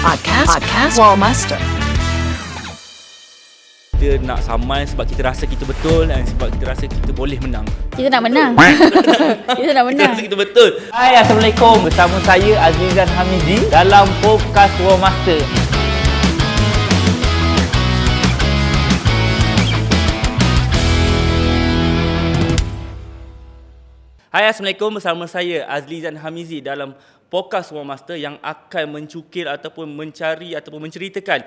Podcast Wallmaster. Kita nak samai sebab kita rasa kita betul dan sebab kita rasa kita boleh menang. Kita nak menang. Kita nak Kita menang. rasa kita betul. Hai, Assalamualaikum. Bersama saya Azizan Hamizi dalam podcast Wallmaster. Hai, Assalamualaikum. Bersama saya Azizan Hamizi dalam podcast Wallmaster yang akan mencukir ataupun mencari ataupun menceritakan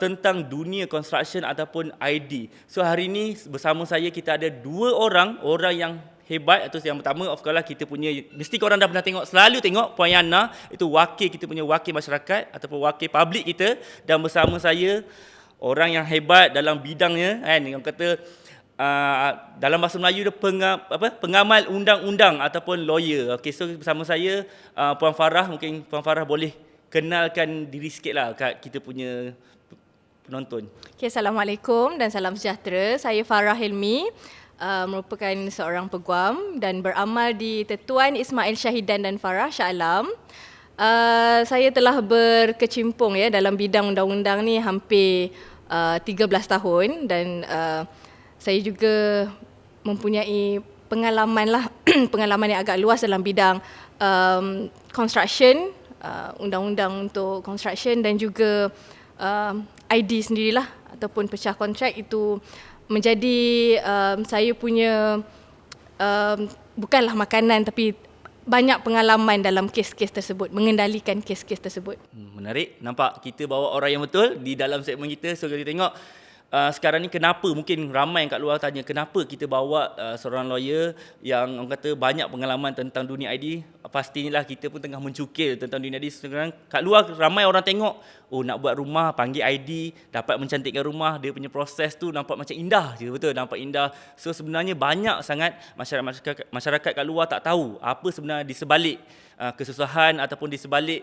tentang dunia construction ataupun ID. So hari ini bersama saya kita ada dua orang yang hebat. Atau yang pertama, of course lah, kita punya, mesti korang dah pernah tengok, selalu tengok Puan Yana, itu wakil, kita punya wakil masyarakat ataupun wakil publik kita. Dan bersama saya orang yang hebat dalam bidangnya, kan, yang kata dalam bahasa Melayu dia pengamal undang-undang ataupun lawyer. Okey, so bersama saya Puan Farah. Mungkin Puan Farah boleh kenalkan diri sikitlah kat kita punya penonton. Okay, Assalamualaikum dan salam sejahtera. Saya Farah Hilmi, merupakan seorang peguam dan beramal di Tetuan Ismail Syahidan dan Farah Shah Alam. Saya telah berkecimpung dalam bidang undang-undang ni hampir 13 tahun dan saya juga mempunyai pengalaman pengalaman yang agak luas dalam bidang construction, undang-undang untuk construction dan juga ID sendirilah ataupun pecah kontrak. Itu menjadi saya punya bukanlah makanan tapi banyak pengalaman dalam kes-kes tersebut, mengendalikan kes-kes tersebut. Menarik, nampak kita bawa orang yang betul di dalam segmen kita. So kita tengok sekarang ni kenapa, mungkin ramai yang kat luar tanya kenapa kita bawa seorang lawyer yang orang kata banyak pengalaman tentang dunia ID. Pastilah kita pun tengah mencukir tentang dunia ID. Sekarang kat luar ramai orang tengok, oh nak buat rumah panggil ID, dapat mencantikkan rumah, dia punya proses tu nampak macam indah je, betul, nampak indah. So sebenarnya banyak sangat masyarakat kat luar tak tahu apa sebenarnya di sebalik kesusahan ataupun di sebalik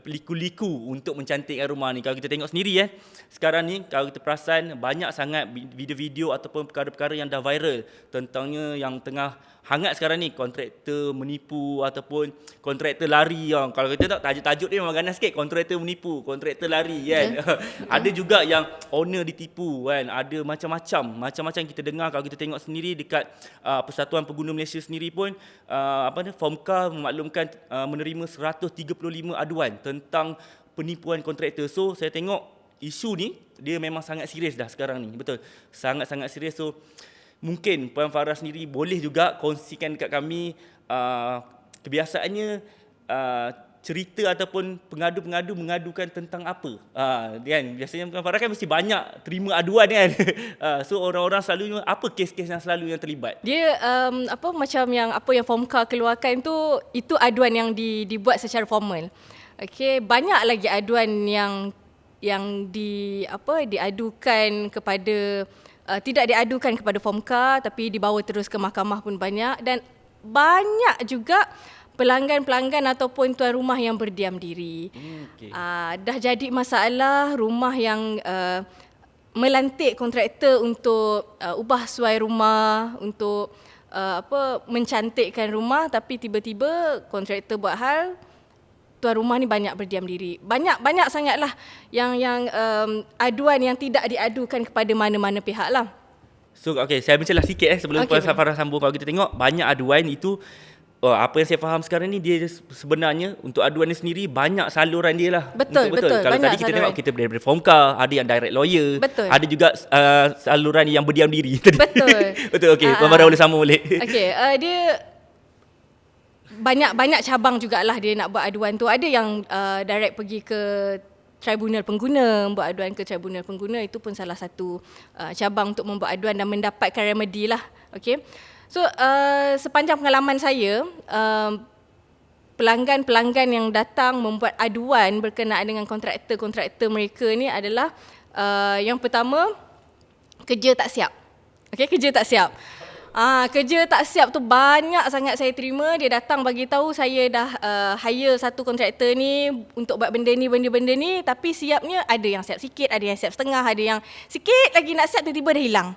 liku-liku untuk mencantikkan rumah ni. Kalau kita tengok sendiri sekarang ni kalau kita perasan banyak sangat video-video ataupun perkara-perkara yang dah viral tentangnya, yang tengah hangat sekarang ni, kontraktor menipu ataupun kontraktor lari. Kalau kita tak, tajuk dia memang ganas sikit, kontraktor menipu, kontraktor lari kan. Ada juga yang owner ditipu kan, ada macam-macam kita dengar. Kalau kita tengok sendiri dekat Persatuan Pengguna Malaysia sendiri pun Formka memaklumkan menerima 135 aduan tentang penipuan kontraktor. So saya tengok isu ni dia memang sangat serius dah sekarang ni, betul, sangat-sangat serius. So mungkin Puan Farah sendiri boleh juga kongsikan dekat kami kebiasaannya cerita ataupun pengadu-pengadu mengadukan tentang apa. Kan biasanya Puan Farah kan mesti banyak terima aduan kan. So orang-orang selalunya apa kes-kes yang selalu yang terlibat? Dia Macam yang Formka keluarkan tu, itu aduan yang dibuat secara formal. Okey, banyak lagi aduan yang diadukan kepada tidak diadukan kepada Formka tapi dibawa terus ke mahkamah pun banyak. Dan banyak juga pelanggan-pelanggan ataupun tuan rumah yang berdiam diri. Dah jadi masalah rumah yang melantik kontraktor untuk ubah suai rumah, untuk mencantikkan rumah, tapi tiba-tiba kontraktor buat hal, tuan rumah ni banyak berdiam diri. Banyak sangatlah yang aduan yang tidak diadukan kepada mana-mana pihak lah. So saya mencelah sikit sebelum Puan Farah sambung. Kalau kita tengok banyak aduan itu, apa yang saya faham sekarang ni, dia sebenarnya untuk aduan ni sendiri banyak saluran dia lah. Betul. Kalau tadi kita tengok, kita dari Formka, ada yang direct lawyer, betul, ada juga saluran yang berdiam diri. Betul. Betul, okey. Puan Farah boleh sambung boleh. Okey, dia banyak cabang jugalah dia nak buat aduan tu. Ada yang direct pergi ke Tribunal Pengguna, buat aduan ke Tribunal Pengguna. Itu pun salah satu cabang untuk membuat aduan dan mendapatkan remedi lah. Okey. So sepanjang pengalaman saya, pelanggan-pelanggan yang datang membuat aduan berkenaan dengan kontraktor mereka ni adalah yang pertama, kerja tak siap. Okey, kerja tak siap. Kerja tak siap tu banyak sangat saya terima. Dia datang bagi tahu saya dah hire satu kontraktor ni untuk buat benda ni, tapi siapnya ada yang siap sikit, ada yang siap setengah, ada yang sikit lagi nak siap tiba-tiba dah hilang.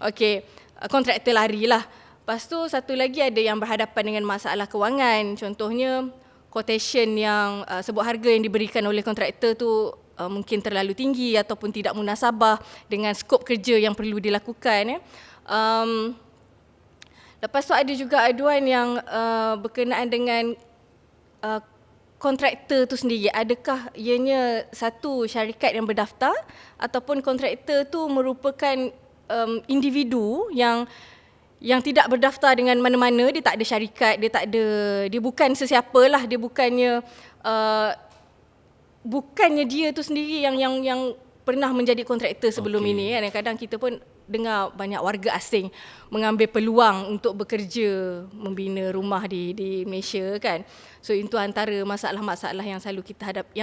Okey, kontraktor lari lah. Lepas tu satu lagi ada yang berhadapan dengan masalah kewangan. Contohnya quotation yang sebuah harga yang diberikan oleh kontraktor tu mungkin terlalu tinggi ataupun tidak munasabah dengan skop kerja yang perlu dilakukan. Lepas tu ada juga aduan yang berkenaan dengan kontraktor tu sendiri. Adakah ianya satu syarikat yang berdaftar ataupun kontraktor tu merupakan individu yang tidak berdaftar dengan mana-mana, dia tak ada syarikat, dia bukan sesiapa lah, dia bukannya dia tu sendiri yang pernah menjadi kontraktor sebelum ini kan. Kadang kita pun dengar banyak warga asing mengambil peluang untuk bekerja membina rumah di Malaysia kan. So itu antara masalah-masalah yang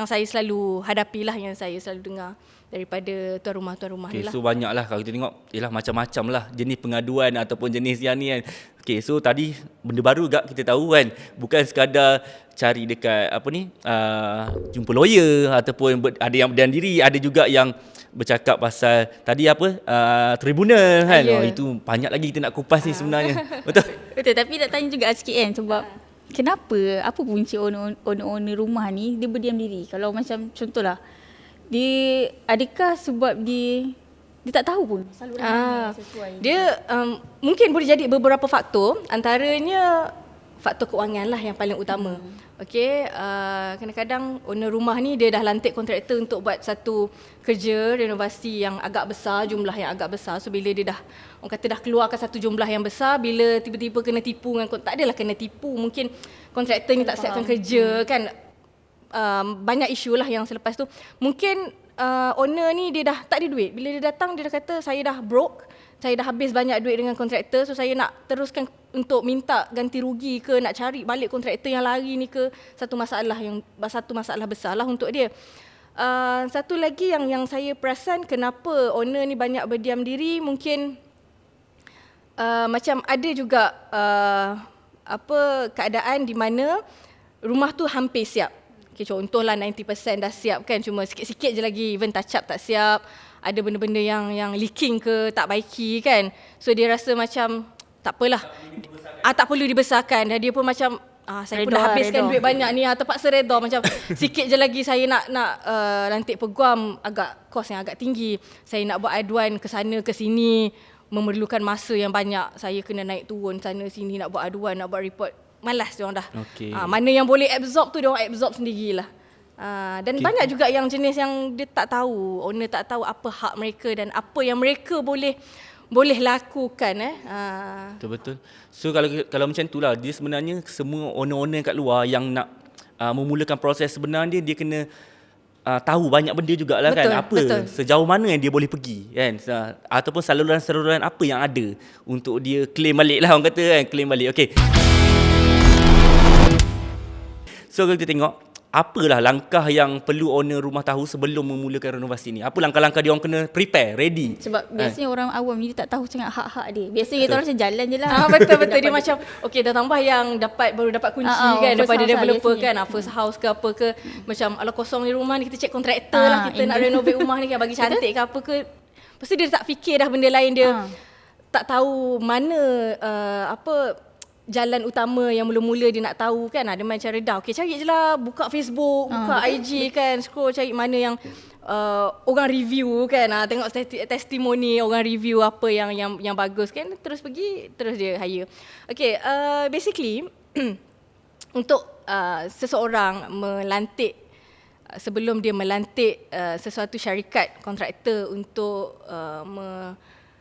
saya selalu hadapilah, yang saya selalu dengar daripada tuan rumah ni lah. So banyaklah kalau kita tengok, ialah macam-macam lah jenis pengaduan ataupun jenis yang ni kan. So tadi benda baru juga kita tahu kan, bukan sekadar cari dekat jumpa lawyer ataupun ada yang berdiam diri, ada juga yang bercakap pasal tadi tribunal kan. Itu banyak lagi kita nak kupas ni sebenarnya. Betul? Betul, tapi nak tanya juga sikit kan, sebab kenapa, apa punca owner rumah ni dia berdiam diri? Kalau macam contohlah, adakah sebab dia tak tahu pun saluran mana yang sesuai? Dia mungkin boleh jadi beberapa faktor, antaranya faktor kewangan lah yang paling utama. Okey, kadang-kadang owner rumah ni dia dah lantik kontraktor untuk buat satu kerja renovasi yang agak besar, jumlah yang agak besar. So bila dia dah keluarkan satu jumlah yang besar, bila tiba-tiba kena tipu dengan, tak adalah kena tipu, mungkin kontraktor ni tak siapkan kerja kan. Banyak isu lah yang selepas tu. Mungkin owner ni dia dah tak ada duit. Bila dia datang dia dah kata saya dah broke, saya dah habis banyak duit dengan kontraktor, so saya nak teruskan untuk minta ganti rugi ke, nak cari balik kontraktor yang lari ni ke, satu masalah besar lah untuk dia. Satu lagi yang saya perasan kenapa owner ni banyak berdiam diri, mungkin macam ada juga keadaan di mana rumah tu hampir siap. Okay, contohlah 90% dah siap kan, cuma sikit-sikit je lagi, even touch up tak siap, ada benda-benda yang leaking ke, tak baiki kan. So dia rasa macam tak apalah, tak perlu dibesarkan. Dan dia pun macam saya pun dah habiskan duit banyak ni, terpaksa reda, macam sikit je lagi saya nak lantik peguam, agak kos yang agak tinggi, saya nak buat aduan ke sana ke sini, memerlukan masa yang banyak, saya kena naik turun sana sini nak buat aduan, nak buat report. Malas diorang dah. Mana yang boleh absorb tu diorang absorb sendirilah. Dan banyak juga yang jenis yang dia tak tahu, owner tak tahu apa hak mereka dan apa yang mereka boleh lakukan. Betul. So kalau macam itulah, dia sebenarnya semua owner-owner kat luar yang nak memulakan proses sebenarnya, dia kena tahu banyak benda jugalah kan. Sejauh mana yang dia boleh pergi kan, ataupun saluran-saluran apa yang ada untuk dia claim balik lah, orang kata kan, claim balik. Okay. So kalau kita tengok, apalah langkah yang perlu owner rumah tahu sebelum memulakan renovasi ni? Apa langkah-langkah dia orang kena prepare, ready? Sebab biasanya orang awam ni dia tak tahu sangat hak-hak dia. Biasanya kita orang macam jalan je lah. Betul. Dia macam okey, dah tambah yang baru dapat kunci kan daripada developer kan, first house ke apa ke, macam ala kosong ni rumah ni, kita check kontraktor lah, kita nak renovate rumah ni kan, bagi cantik ke apa ke. Lepas tu dia tak fikir dah benda lain, dia tak tahu mana jalan utama yang mula-mula dia nak tahu kan. Dia macam reda, okey cari je lah, buka Facebook, buka IG kan, scroll cari mana yang orang review kan, tengok testimoni orang review apa yang bagus kan, terus pergi, terus dia hire. Okay, basically untuk seseorang melantik, sebelum dia melantik sesuatu syarikat kontraktor untuk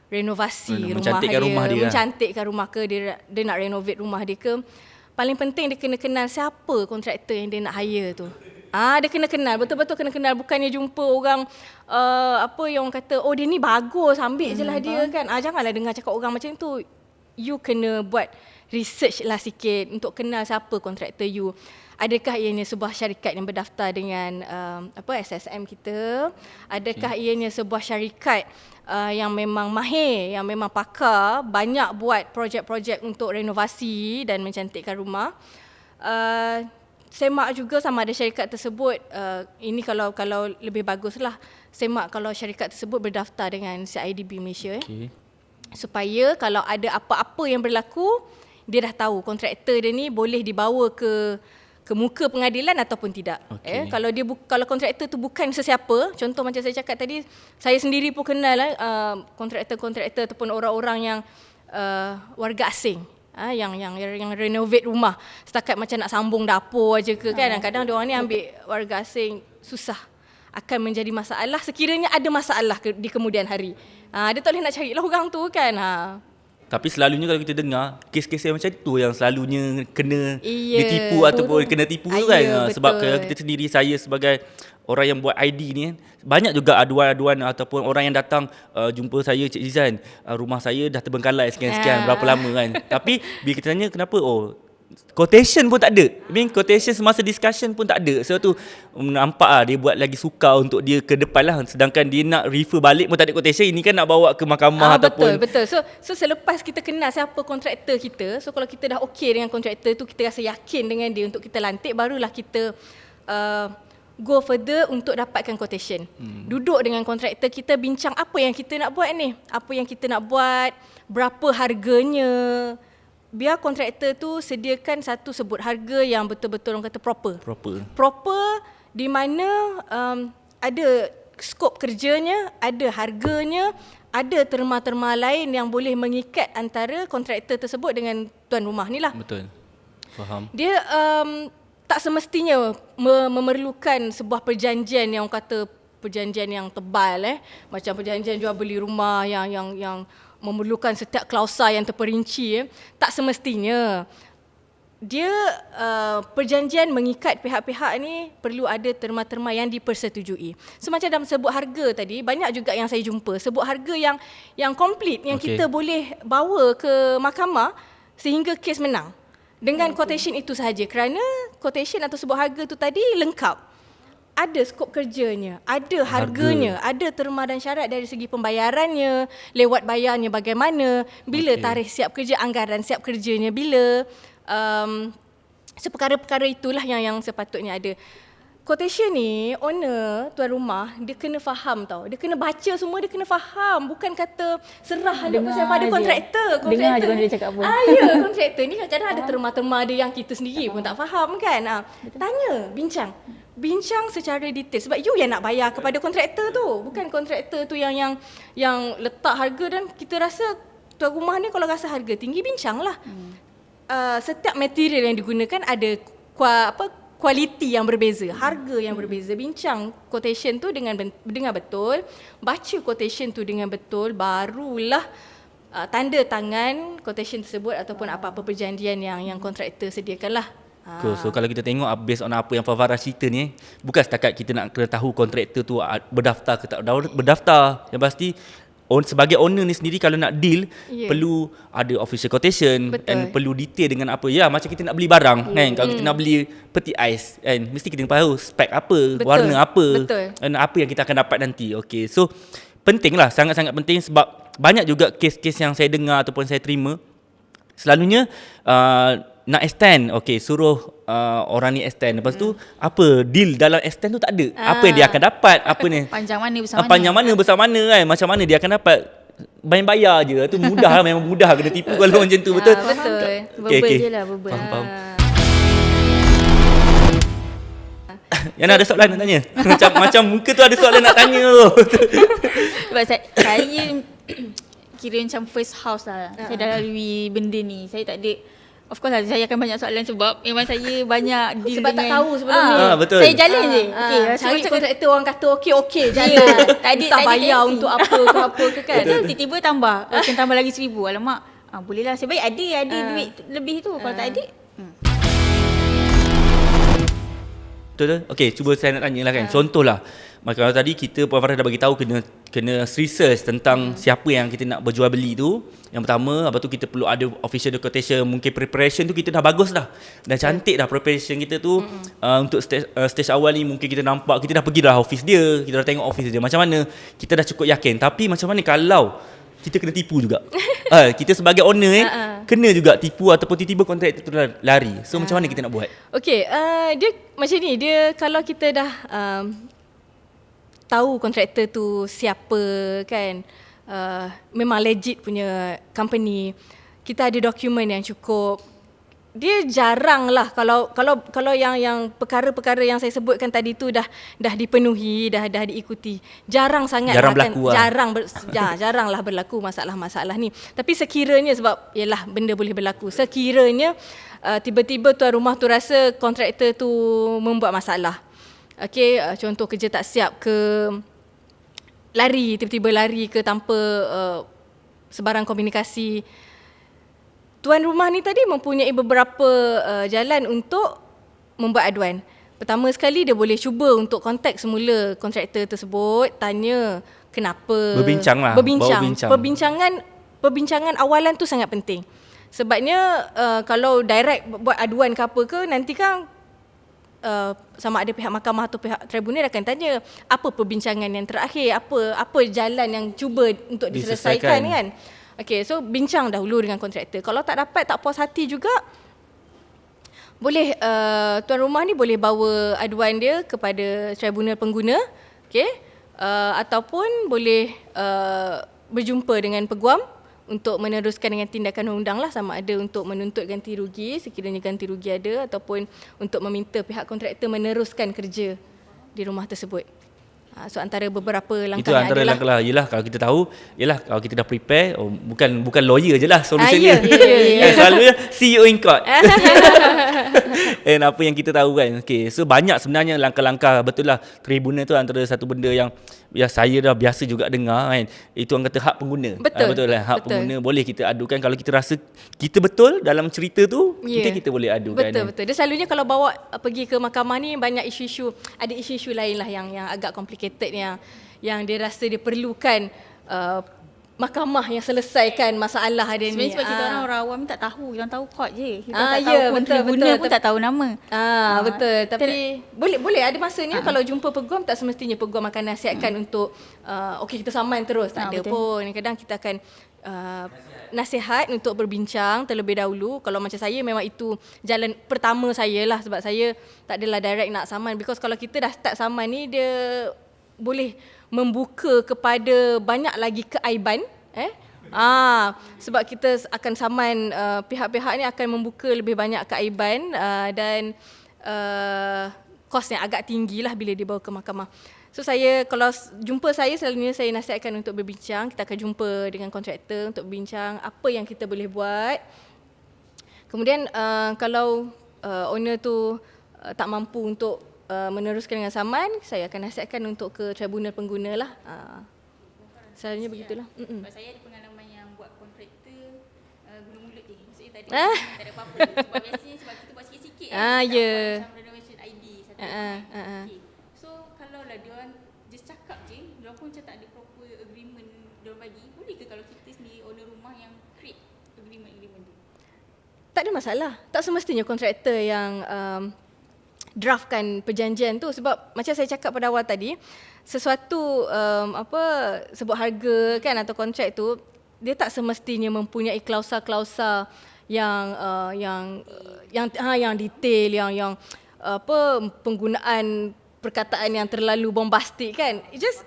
renovasi rumah dia, mencantikkan rumah ke, dia nak renovate rumah dia ke, paling penting dia kena kenal siapa kontraktor yang dia nak hire tu. Dia kena kenal, betul-betul kena kenal, bukannya jumpa orang yang orang kata dia ni bagus, ambil je lah dia kan. Janganlah dengar cakap orang macam tu. You kena buat research lah sikit untuk kenal siapa kontraktor you. Adakah ianya sebuah syarikat yang berdaftar dengan SSM kita? Adakah ianya sebuah syarikat yang memang mahir, yang memang pakar, banyak buat projek-projek untuk renovasi dan mencantikkan rumah? Semak juga sama ada syarikat tersebut, ini kalau lebih baguslah, semak kalau syarikat tersebut berdaftar dengan CIDB Malaysia. Supaya kalau ada apa-apa yang berlaku, dia dah tahu kontraktor dia ni boleh dibawa ke ke muka pengadilan ataupun tidak. Okey. Kalau kontraktor tu bukan sesiapa, contoh macam saya cakap tadi, saya sendiri pun kenal kontraktor ataupun orang-orang yang warga asing. Yang renovate rumah setakat macam nak sambung dapur aja ke kan. Kadang dia orang ni ambil warga asing, susah, akan menjadi masalah sekiranya ada masalah di kemudian hari. Dia tak boleh nak cari lah orang tu kan. Tapi selalunya kalau kita dengar kes-kes yang macam tu yang selalunya kena Ya, ditipu ataupun kena tipu tu kan. ya, Sebab betul. kalau kita sendiri, saya sebagai orang yang buat ID ni kan, banyak juga aduan-aduan ataupun orang yang datang jumpa saya, Cik Zizan, rumah saya dah terbengkalai sekian-sekian, berapa lama kan. Tapi bila kita tanya kenapa, quotation pun tak ada. Quotation semasa discussion pun tak ada. Sebab tu nampak dia buat lagi sukar untuk dia ke depan lah. Sedangkan dia nak refer balik pun tak ada quotation. Ini kan nak bawa ke mahkamah ataupun... Betul. So selepas kita kenal siapa kontraktor kita, so kalau kita dah okey dengan kontraktor tu, kita rasa yakin dengan dia untuk kita lantik, barulah kita go further untuk dapatkan quotation. Duduk dengan kontraktor kita, bincang apa yang kita nak buat ni. Apa yang kita nak buat, berapa harganya. Biar kontraktor tu sediakan satu sebut harga yang betul-betul orang kata proper di mana ada skop kerjanya, ada harganya, ada terma-terma lain yang boleh mengikat antara kontraktor tersebut dengan tuan rumah ni lah. Betul. Faham. Dia tak semestinya memerlukan sebuah perjanjian yang orang kata perjanjian yang tebal macam perjanjian jual beli rumah yang memerlukan setiap klausa yang terperinci. Tak semestinya. Dia perjanjian mengikat pihak-pihak ni perlu ada terma-terma yang dipersetujui. So macam dalam sebut harga tadi, banyak juga yang saya jumpa sebut harga yang komplit, yang kita boleh bawa ke mahkamah sehingga kes menang dengan quotation itu sahaja, kerana quotation atau sebut harga tu tadi lengkap. Ada skop kerjanya, ada harganya, ada terma dan syarat dari segi pembayarannya, lewat bayarnya bagaimana, bila tarikh siap kerja, anggaran siap kerjanya bila. Seperkara-perkara itulah yang sepatutnya ada. Quotation ni, owner, tuan rumah, dia kena faham tau. Dia kena baca semua, dia kena faham. Bukan kata serah 100% pada kontraktor. Dengar je kalau dia cakap apa. Ya, kontraktor ni kadang-kadang ada terma-terma dia yang kita sendiri pun tak faham kan. Tanya, bincang secara detail, sebab you yang nak bayar kepada kontraktor tu, bukan kontraktor tu yang letak harga dan kita rasa tuan rumah ni kalau rasa harga tinggi, bincanglah. Setiap material yang digunakan ada kualiti yang berbeza, harga yang berbeza. Bincang quotation tu dengan betul, baca quotation tu dengan betul, barulah tanda tangan quotation tersebut ataupun apa-apa perjanjian yang kontraktor sediakanlah. Cool. So kalau kita tengok based on apa yang Fafara cerita ni, bukan setakat kita nak kena tahu kontraktor tu berdaftar ke tak berdaftar. Yang pasti sebagai owner ni sendiri kalau nak deal, perlu ada official quotation. Betul. And perlu detail dengan apa. Ya, macam kita nak beli barang kan. Kalau kita nak beli peti ais kan, mesti kita tahu spek apa, warna apa, dan apa yang kita akan dapat nanti. Okay. So pentinglah, sangat-sangat penting sebab banyak juga kes-kes yang saya dengar ataupun saya terima, selalunya nak extend, suruh orang ni extend. Lepas tu apa deal dalam extend tu tak ada. Apa yang dia akan dapat, apa ni? Panjang mana besar mana. Panjang mana besar mana kan. Macam mana dia akan dapat. Bayar je. Tu mudah lah, memang mudah kena tipu kalau macam tu, betul? Betul. Verbal je lah, verbal. Faham. Yana ada soalan nak tanya? macam muka tu ada soalan nak tanya tu. Sebab saya kira macam first house lah. Saya dah lalui benda ni. Saya tak ada, of course lah, saya akan banyak soalan sebab memang saya banyak deal sebab dengan, tak tahu sebelum ni. Betul. Saya jalan je. Cari kontraktor orang kata okey jalan. Tadi bayar tensi. untuk apa ke kan. Betul. Tiba-tiba tambah. Akan tambah lagi 1,000. Alamak. Boleh lah. Sebaik ada duit lebih tu. Kalau tak ada. Betul. Okey, cuba saya nak tanya lah kan. Contohlah, kalau tadi kita Puan Farah dah bagi tahu kena research tentang siapa yang kita nak berjual beli tu. Yang pertama, lepas tu kita perlu ada official quotation, mungkin preparation tu kita dah bagus dah. Dah cantik dah preparation kita tu. Untuk stage awal ni mungkin kita nampak, kita dah pergi dah office dia, kita dah tengok office dia macam mana, kita dah cukup yakin. Tapi macam mana kalau kita kena tipu juga? Kita sebagai owner kena juga tipu ataupun tiba-tiba kontraktor tu lari. So macam mana kita nak buat? Okey, dia macam ni, dia kalau kita dah tahu kontraktor tu siapa kan, memang legit punya company, kita ada dokumen yang cukup, dia jarang lah kalau yang perkara-perkara yang saya sebutkan tadi tu dah dipenuhi, dah diikuti. Jarang sangat Jarang berlaku lah. jarang lah berlaku masalah-masalah ni. Tapi sekiranya, sebab yalah benda boleh berlaku, sekiranya tiba-tiba tuan rumah tu rasa kontraktor tu membuat masalah. Okey, contoh kerja tak siap ke, tiba-tiba lari ke tanpa sebarang komunikasi. Tuan rumah ni tadi mempunyai beberapa jalan untuk membuat aduan. Pertama sekali, dia boleh cuba untuk kontak semula kontraktor tersebut, tanya kenapa. Berbincang lah. Perbincangan awalan tu sangat penting. Sebabnya kalau direct buat aduan ke apa ke, nanti kan sama ada pihak mahkamah atau pihak tribunal akan tanya apa perbincangan yang terakhir, apa jalan yang cuba untuk diselesaikan kan. Okey, so bincang dahulu dengan kontraktor. Kalau tak dapat, tak puas hati juga, boleh tuan rumah ni boleh bawa aduan dia kepada tribunal pengguna, okey, ataupun boleh berjumpa dengan peguam untuk meneruskan dengan tindakan undang lah, sama ada untuk menuntut ganti rugi sekiranya ganti rugi ada, ataupun untuk meminta pihak kontraktor meneruskan kerja di rumah tersebut. So antara beberapa langkah itu antara langkah lah. Yelah, kalau kita tahu, kalau kita dah prepare, bukan lawyer je lah solution dia. Selalunya see you in court. And apa yang kita tahu kan. Okay, so banyak sebenarnya langkah-langkah. Betul lah, tribunal tu antara satu benda yang saya dah biasa juga dengar kan. Itu orang kata hak pengguna. Betul lah, hak pengguna boleh kita adukan. Kalau kita rasa kita betul dalam cerita tu, kita boleh adukan. Betul. Dia selalunya kalau bawa pergi ke mahkamah ni, banyak ada isu-isu lain lah yang agak complicated, yang dia rasa dia perlukan mahkamah yang selesaikan masalah dia ni. Sebenarnya sebab kita orang awam tak tahu, kita tahu court je. Kita tak ya, tahu tribunal pun tak tahu nama. Betul. Tapi boleh ada masanya kalau jumpa peguam, tak semestinya peguam akan nasihatkan untuk okey kita saman terus. Tak ada pun. Kadang kita akan nasihat untuk berbincang terlebih dahulu. Kalau macam saya, memang itu jalan pertama saya lah, sebab saya tak adalah direct nak saman, because kalau kita dah start saman ni, dia boleh membuka kepada banyak lagi keaiban. Sebab kita akan saman, pihak-pihak ni akan membuka lebih banyak keaiban dan kos yang agak tinggi lah bila dibawa ke mahkamah. So kalau jumpa saya, selalunya saya nasihatkan untuk berbincang. Kita akan jumpa dengan kontraktor untuk berbincang apa yang kita boleh buat. Kemudian kalau owner tu tak mampu untuk meneruskan dengan saman, saya akan nasihatkan untuk ke tribunal pengguna lah. Selalunya begitulah. Sebab saya ada pengalaman yang buat kontraktor guna mulut je. Maksudnya tak ada apa-apa. Sebab biasanya sebab kita buat sikit-sikit macam renovation ID satu okay. So kalau lah diorang just cakap je, diorang pun macam tak ada proper agreement diorang bagi, boleh ke kalau kita sendiri owner rumah yang create agreement tu? Tak ada masalah. Tak semestinya kontraktor yang draftkan perjanjian tu, sebab macam saya cakap pada awal tadi, sesuatu sebut harga kan atau kontrak tu, dia tak semestinya mempunyai klausa-klausa yang detail, yang penggunaan perkataan yang terlalu bombastik kan. It just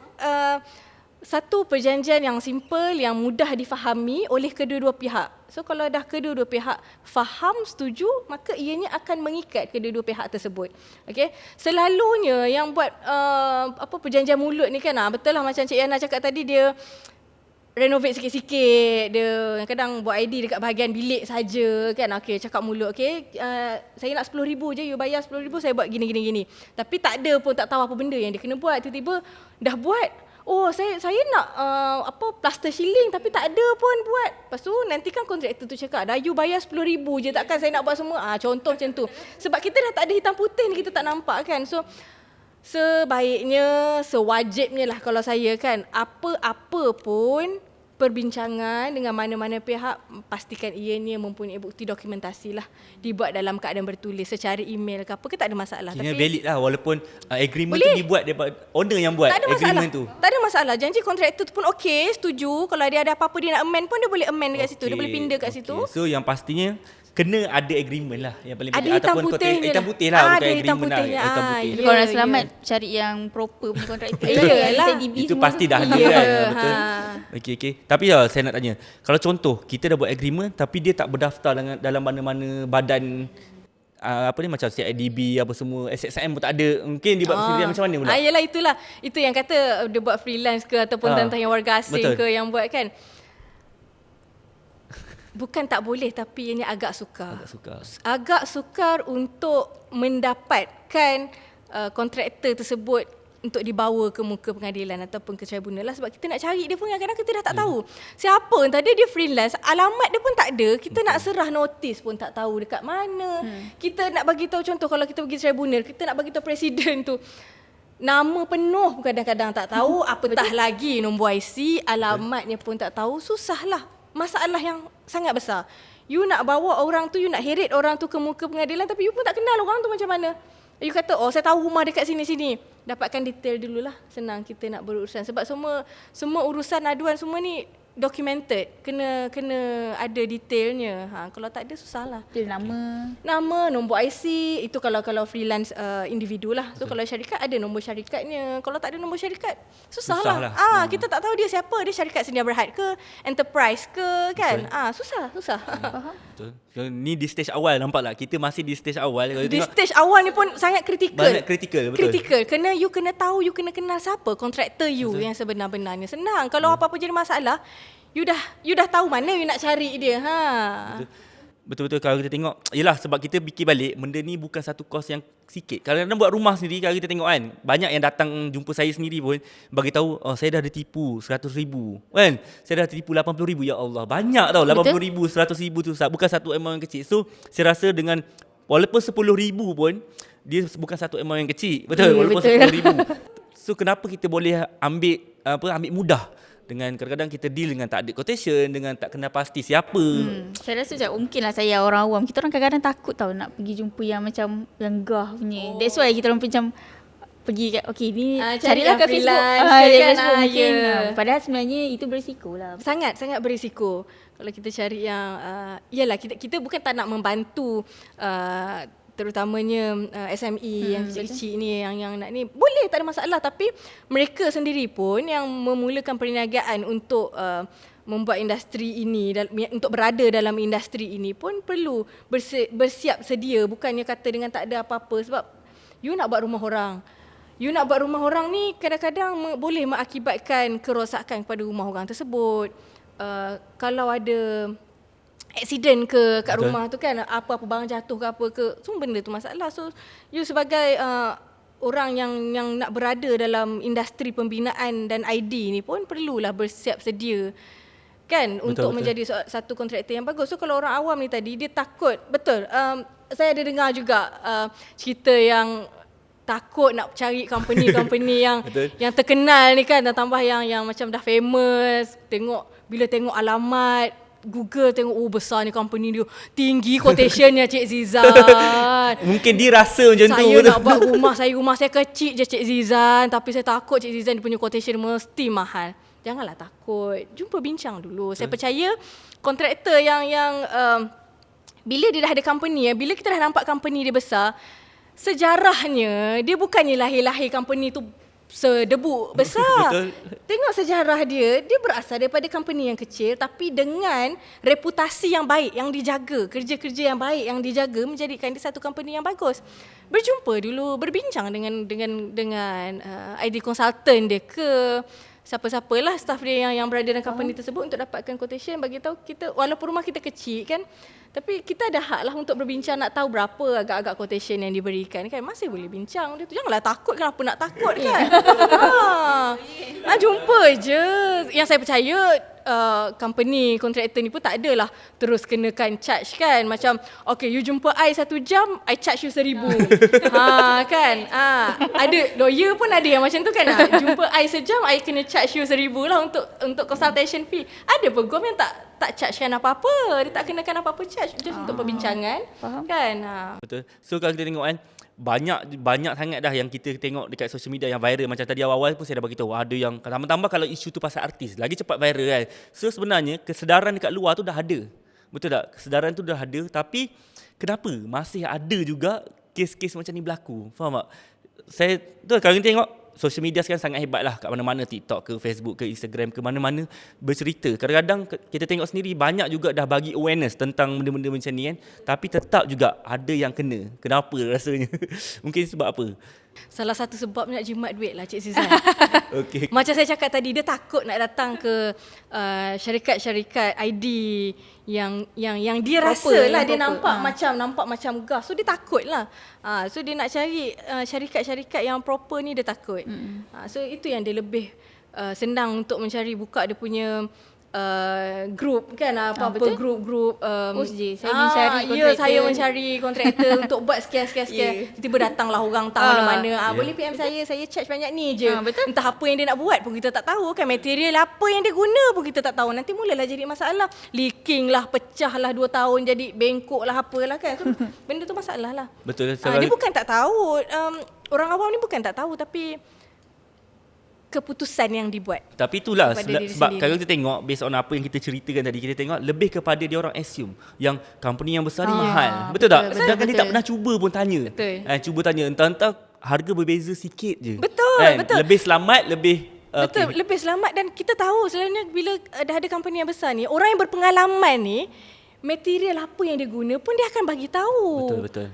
satu perjanjian yang simple, yang mudah difahami oleh kedua-dua pihak. So kalau dah kedua-dua pihak faham, setuju, maka ianya akan mengikat kedua-dua pihak tersebut. Okey. Selalunya yang buat perjanjian mulut ni kan, betul lah macam Cik Yana cakap tadi, dia renovate sikit-sikit, dia kadang buat ID dekat bahagian bilik saja kan. Okey, cakap mulut, okey, saya nak 10,000 je, you bayar 10,000, saya buat gini. Tapi tak ada pun, tak tahu apa benda yang dia kena buat. Tiba-tiba dah buat, saya nak plaster ceiling, tapi tak ada pun buat. Lepas tu nanti kan kontraktor tu cakap, dah you bayar 10,000 je, takkan saya nak buat semua. Contoh macam tu. Sebab kita dah tak ada hitam putih ni, kita tak nampak kan. So sebaiknya, sewajibnya lah kalau saya kan, apa pun perbincangan dengan mana-mana pihak, pastikan ianya mempunyai bukti dokumentasi lah, dibuat dalam keadaan bertulis secara email ke apa ke, tak ada masalah. Kena valid lah, walaupun agreement boleh tu dibuat daripada owner yang buat agreement tu. Tak ada masalah. Janji kontraktor tu pun okey, setuju. Kalau dia ada apa-apa dia nak amend pun, dia boleh amend dekat situ, dia boleh pindah kat situ. So yang pastinya kena ada agreement lah yang paling Ada penting. hitam Ataupun putihnya hitam lah. putih lah, bukan Ada hitam agreement lah. putihnya. Hitam putih. Ya, Kalau nak ya. selamat cari yang proper punya kontraktor. Iyalah. SDB Itu semua pasti tu. dah ada Ya, kan. Betul. ha. Okey. Tapi saya nak tanya, kalau contoh kita dah buat agreement tapi dia tak berdaftar dalam mana-mana badan apa ni macam CIDB apa semua, SSM pun tak ada. Mungkin dia buat freelance macam mana pula? Yelah itulah. Itu yang kata dia buat freelance ke ataupun tentang yang warga asing betul. ke yang buat kan. Bukan tak boleh tapi ini agak sukar. Agak sukar untuk mendapatkan kontraktor tersebut untuk dibawa ke muka pengadilan ataupun ke tribunal lah, sebab kita nak cari dia pun kadang-kadang kita dah tak tahu. Siapa entah dia freelance, alamat dia pun tak ada. Kita nak serah notis pun tak tahu dekat mana. Kita nak bagi tahu contoh kalau kita pergi tribunal, kita nak bagi tahu presiden tu nama penuh pun kadang-kadang tak tahu, apatah lagi nombor IC, alamatnya pun tak tahu. Susahlah. Masalah yang sangat besar. You nak bawa orang tu, you nak heret orang tu ke muka pengadilan tapi you pun tak kenal orang tu macam mana. You kata, oh saya tahu rumah dekat sini-sini. Dapatkan detail dululah. Senang kita nak berurusan. Sebab semua urusan aduan semua ni documented. Kena ada detailnya. Kalau tak ada susahlah. Dia Nama, nombor IC, itu kalau freelance individu lah. So kalau syarikat ada nombor syarikatnya. Kalau tak ada nombor syarikat, susahlah. Kita tak tahu dia siapa. Dia syarikat sedia berhad ke, enterprise ke kan. Susah. Betul. So, ni di stage awal nampak tak? Kita masih di stage awal. Kalau Di tengok stage awal ni pun sangat kritikal. banyak kritikal, betul. Kritikal. You kena tahu, you kena kenal siapa kontraktor you yang sebenar-benarnya. Senang. Kalau apa-apa jadi masalah, you dah tahu mana you nak cari dia. Betul-betul kalau kita tengok, yelah sebab kita fikir balik, benda ni bukan satu kos yang sikit. Kadang-kadang buat rumah sendiri, kalau kita tengok kan, banyak yang datang jumpa saya sendiri pun bagi tahu, oh saya dah ditipu 100,000 kan, saya dah ditipu 80,000. Ya Allah, banyak tau. 80,000, 100,000 tu bukan satu amount yang kecil. So saya rasa dengan walaupun 10,000 pun dia bukan satu amount yang kecil. Betul, walaupun betul. 10,000. So kenapa kita boleh ambil mudah dengan kadang-kadang kita deal dengan tak ada quotation, dengan tak kenal pasti siapa. Saya rasa macam mungkinlah saya orang awam. Kita orang kadang-kadang takut tau nak pergi jumpa yang macam yang gah punya. That's why kita orang macam pergi kat ni carilah kat Facebook. Facebook mungkin. Padahal sebenarnya itu berisiko lah. Sangat berisiko. Kalau kita cari yang yalah kita bukan tak nak membantu terutamanya SME yang kecil-kecil ni yang nak ni, boleh tak ada masalah, tapi mereka sendiri pun yang memulakan perniagaan untuk membuat industri ini, untuk berada dalam industri ini pun perlu bersiap sedia. Bukannya kata dengan tak ada apa-apa, sebab you nak buat rumah orang ni kadang-kadang boleh mengakibatkan kerosakan kepada rumah orang tersebut. Kalau ada aksiden ke kat rumah tu kan, apa-apa barang jatuh ke apa ke, semua benda tu masalah. So you sebagai orang yang nak berada dalam industri pembinaan dan ID ni pun perlulah bersiap sedia kan, untuk menjadi satu kontraktor yang bagus. So kalau orang awam ni tadi dia takut, betul, saya ada dengar juga cerita yang takut nak cari company yang terkenal ni kan, dan tambah yang macam dah famous, bila tengok alamat Google, tengok besar ni company dia, tinggi quotationnya Cik Zizan. Mungkin dia rasa macam tu. Saya nak buat rumah saya kecil je Cik Zizan, tapi saya takut Cik Zizan dia punya quotation mesti mahal. Janganlah takut, jumpa bincang dulu. Saya percaya kontraktor yang bila dia dah ada company, bila kita dah nampak company dia besar, sejarahnya dia bukannya lahir-lahir company tu sedebu besar. Betul. Tengok sejarah dia berasal daripada company yang kecil tapi dengan reputasi yang baik yang dijaga, kerja-kerja yang baik yang dijaga menjadikan dia satu company yang bagus. Berjumpa dulu, berbincang dengan ID consultant dia ke siapa-siapalah staff dia yang berada dalam company tersebut untuk dapatkan quotation, bagi tahu kita walaupun rumah kita kecil kan, tapi kita ada hak lah untuk berbincang, nak tahu berapa agak-agak quotation yang diberikan kan, masih boleh bincang dia tu. Janganlah takut, kenapa nak takut kan. Jumpa je. Yang saya percaya company kontraktor ni pun tak adalah terus kenakan charge kan, macam okay you jumpa I 1 jam I charge you 1,000 kan. Ada lawyer pun ada yang macam tu kan, jumpa I sejam I kena charge you 1,000 lah untuk consultation fee. Ada pegawai yang tak charge kan apa-apa, dia tak kenakan apa-apa charge, just untuk perbincangan. Faham. Kan. Betul. So kalau kita tengok kan, banyak sangat dah yang kita tengok dekat social media yang viral. Macam tadi awal-awal pun saya dah bagi tahu, ada yang tambah-tambah kalau isu tu pasal artis lagi cepat viral kan. So sebenarnya kesedaran dekat luar tu dah ada. Betul tak? Kesedaran tu dah ada, tapi kenapa masih ada juga kes-kes macam ni berlaku? Faham tak? Saya tu kalau kita tengok social media sekarang sangat hebat lah, kat mana-mana, TikTok ke Facebook ke Instagram ke mana-mana bercerita. Kadang-kadang kita tengok sendiri banyak juga dah bagi awareness tentang benda-benda macam ni kan, tapi tetap juga ada yang kena. Kenapa rasanya? Mungkin sebab apa? Salah satu sebab nak jimat duit lah Cik Suzan. Okey. Macam saya cakap tadi, dia takut nak datang ke syarikat-syarikat ID yang dia rasa lah, dia nampak macam gas. So dia takut lah. So dia nak cari syarikat-syarikat yang proper ni, dia takut. So itu yang dia lebih senang untuk mencari, buka dia punya group kan, apa-apa grup-grup Saya mencari ya, saya mencari kontraktor untuk buat sekian. Tiba-tiba datanglah orang tahu mana-mana. Boleh PM saya charge banyak ni je. Betul. Entah apa yang dia nak buat pun kita tak tahu kan, material apa yang dia guna pun kita tak tahu. Nanti mulalah jadi masalah, leaking lah, pecah lah 2 tahun jadi bengkok lah, apalah kan. So, benda tu masalah lah. Betul. Dia bukan tak tahu, orang awam ni bukan tak tahu, tapi keputusan yang dibuat. Tapi itulah sebab sendiri. kalau kita tengok based on apa yang kita ceritakan tadi, kita tengok lebih kepada dia orang assume yang company yang besar ni mahal. Betul tak? Sedangkan dia tak pernah cuba pun tanya. Betul. Cuba tanya, entah-entah harga berbeza sikit je. Betul. Lebih selamat, lebih betul, lebih selamat. Dan kita tahu selalunya bila dah ada company yang besar ni, orang yang berpengalaman ni, material apa yang dia guna pun dia akan bagi tahu. Betul.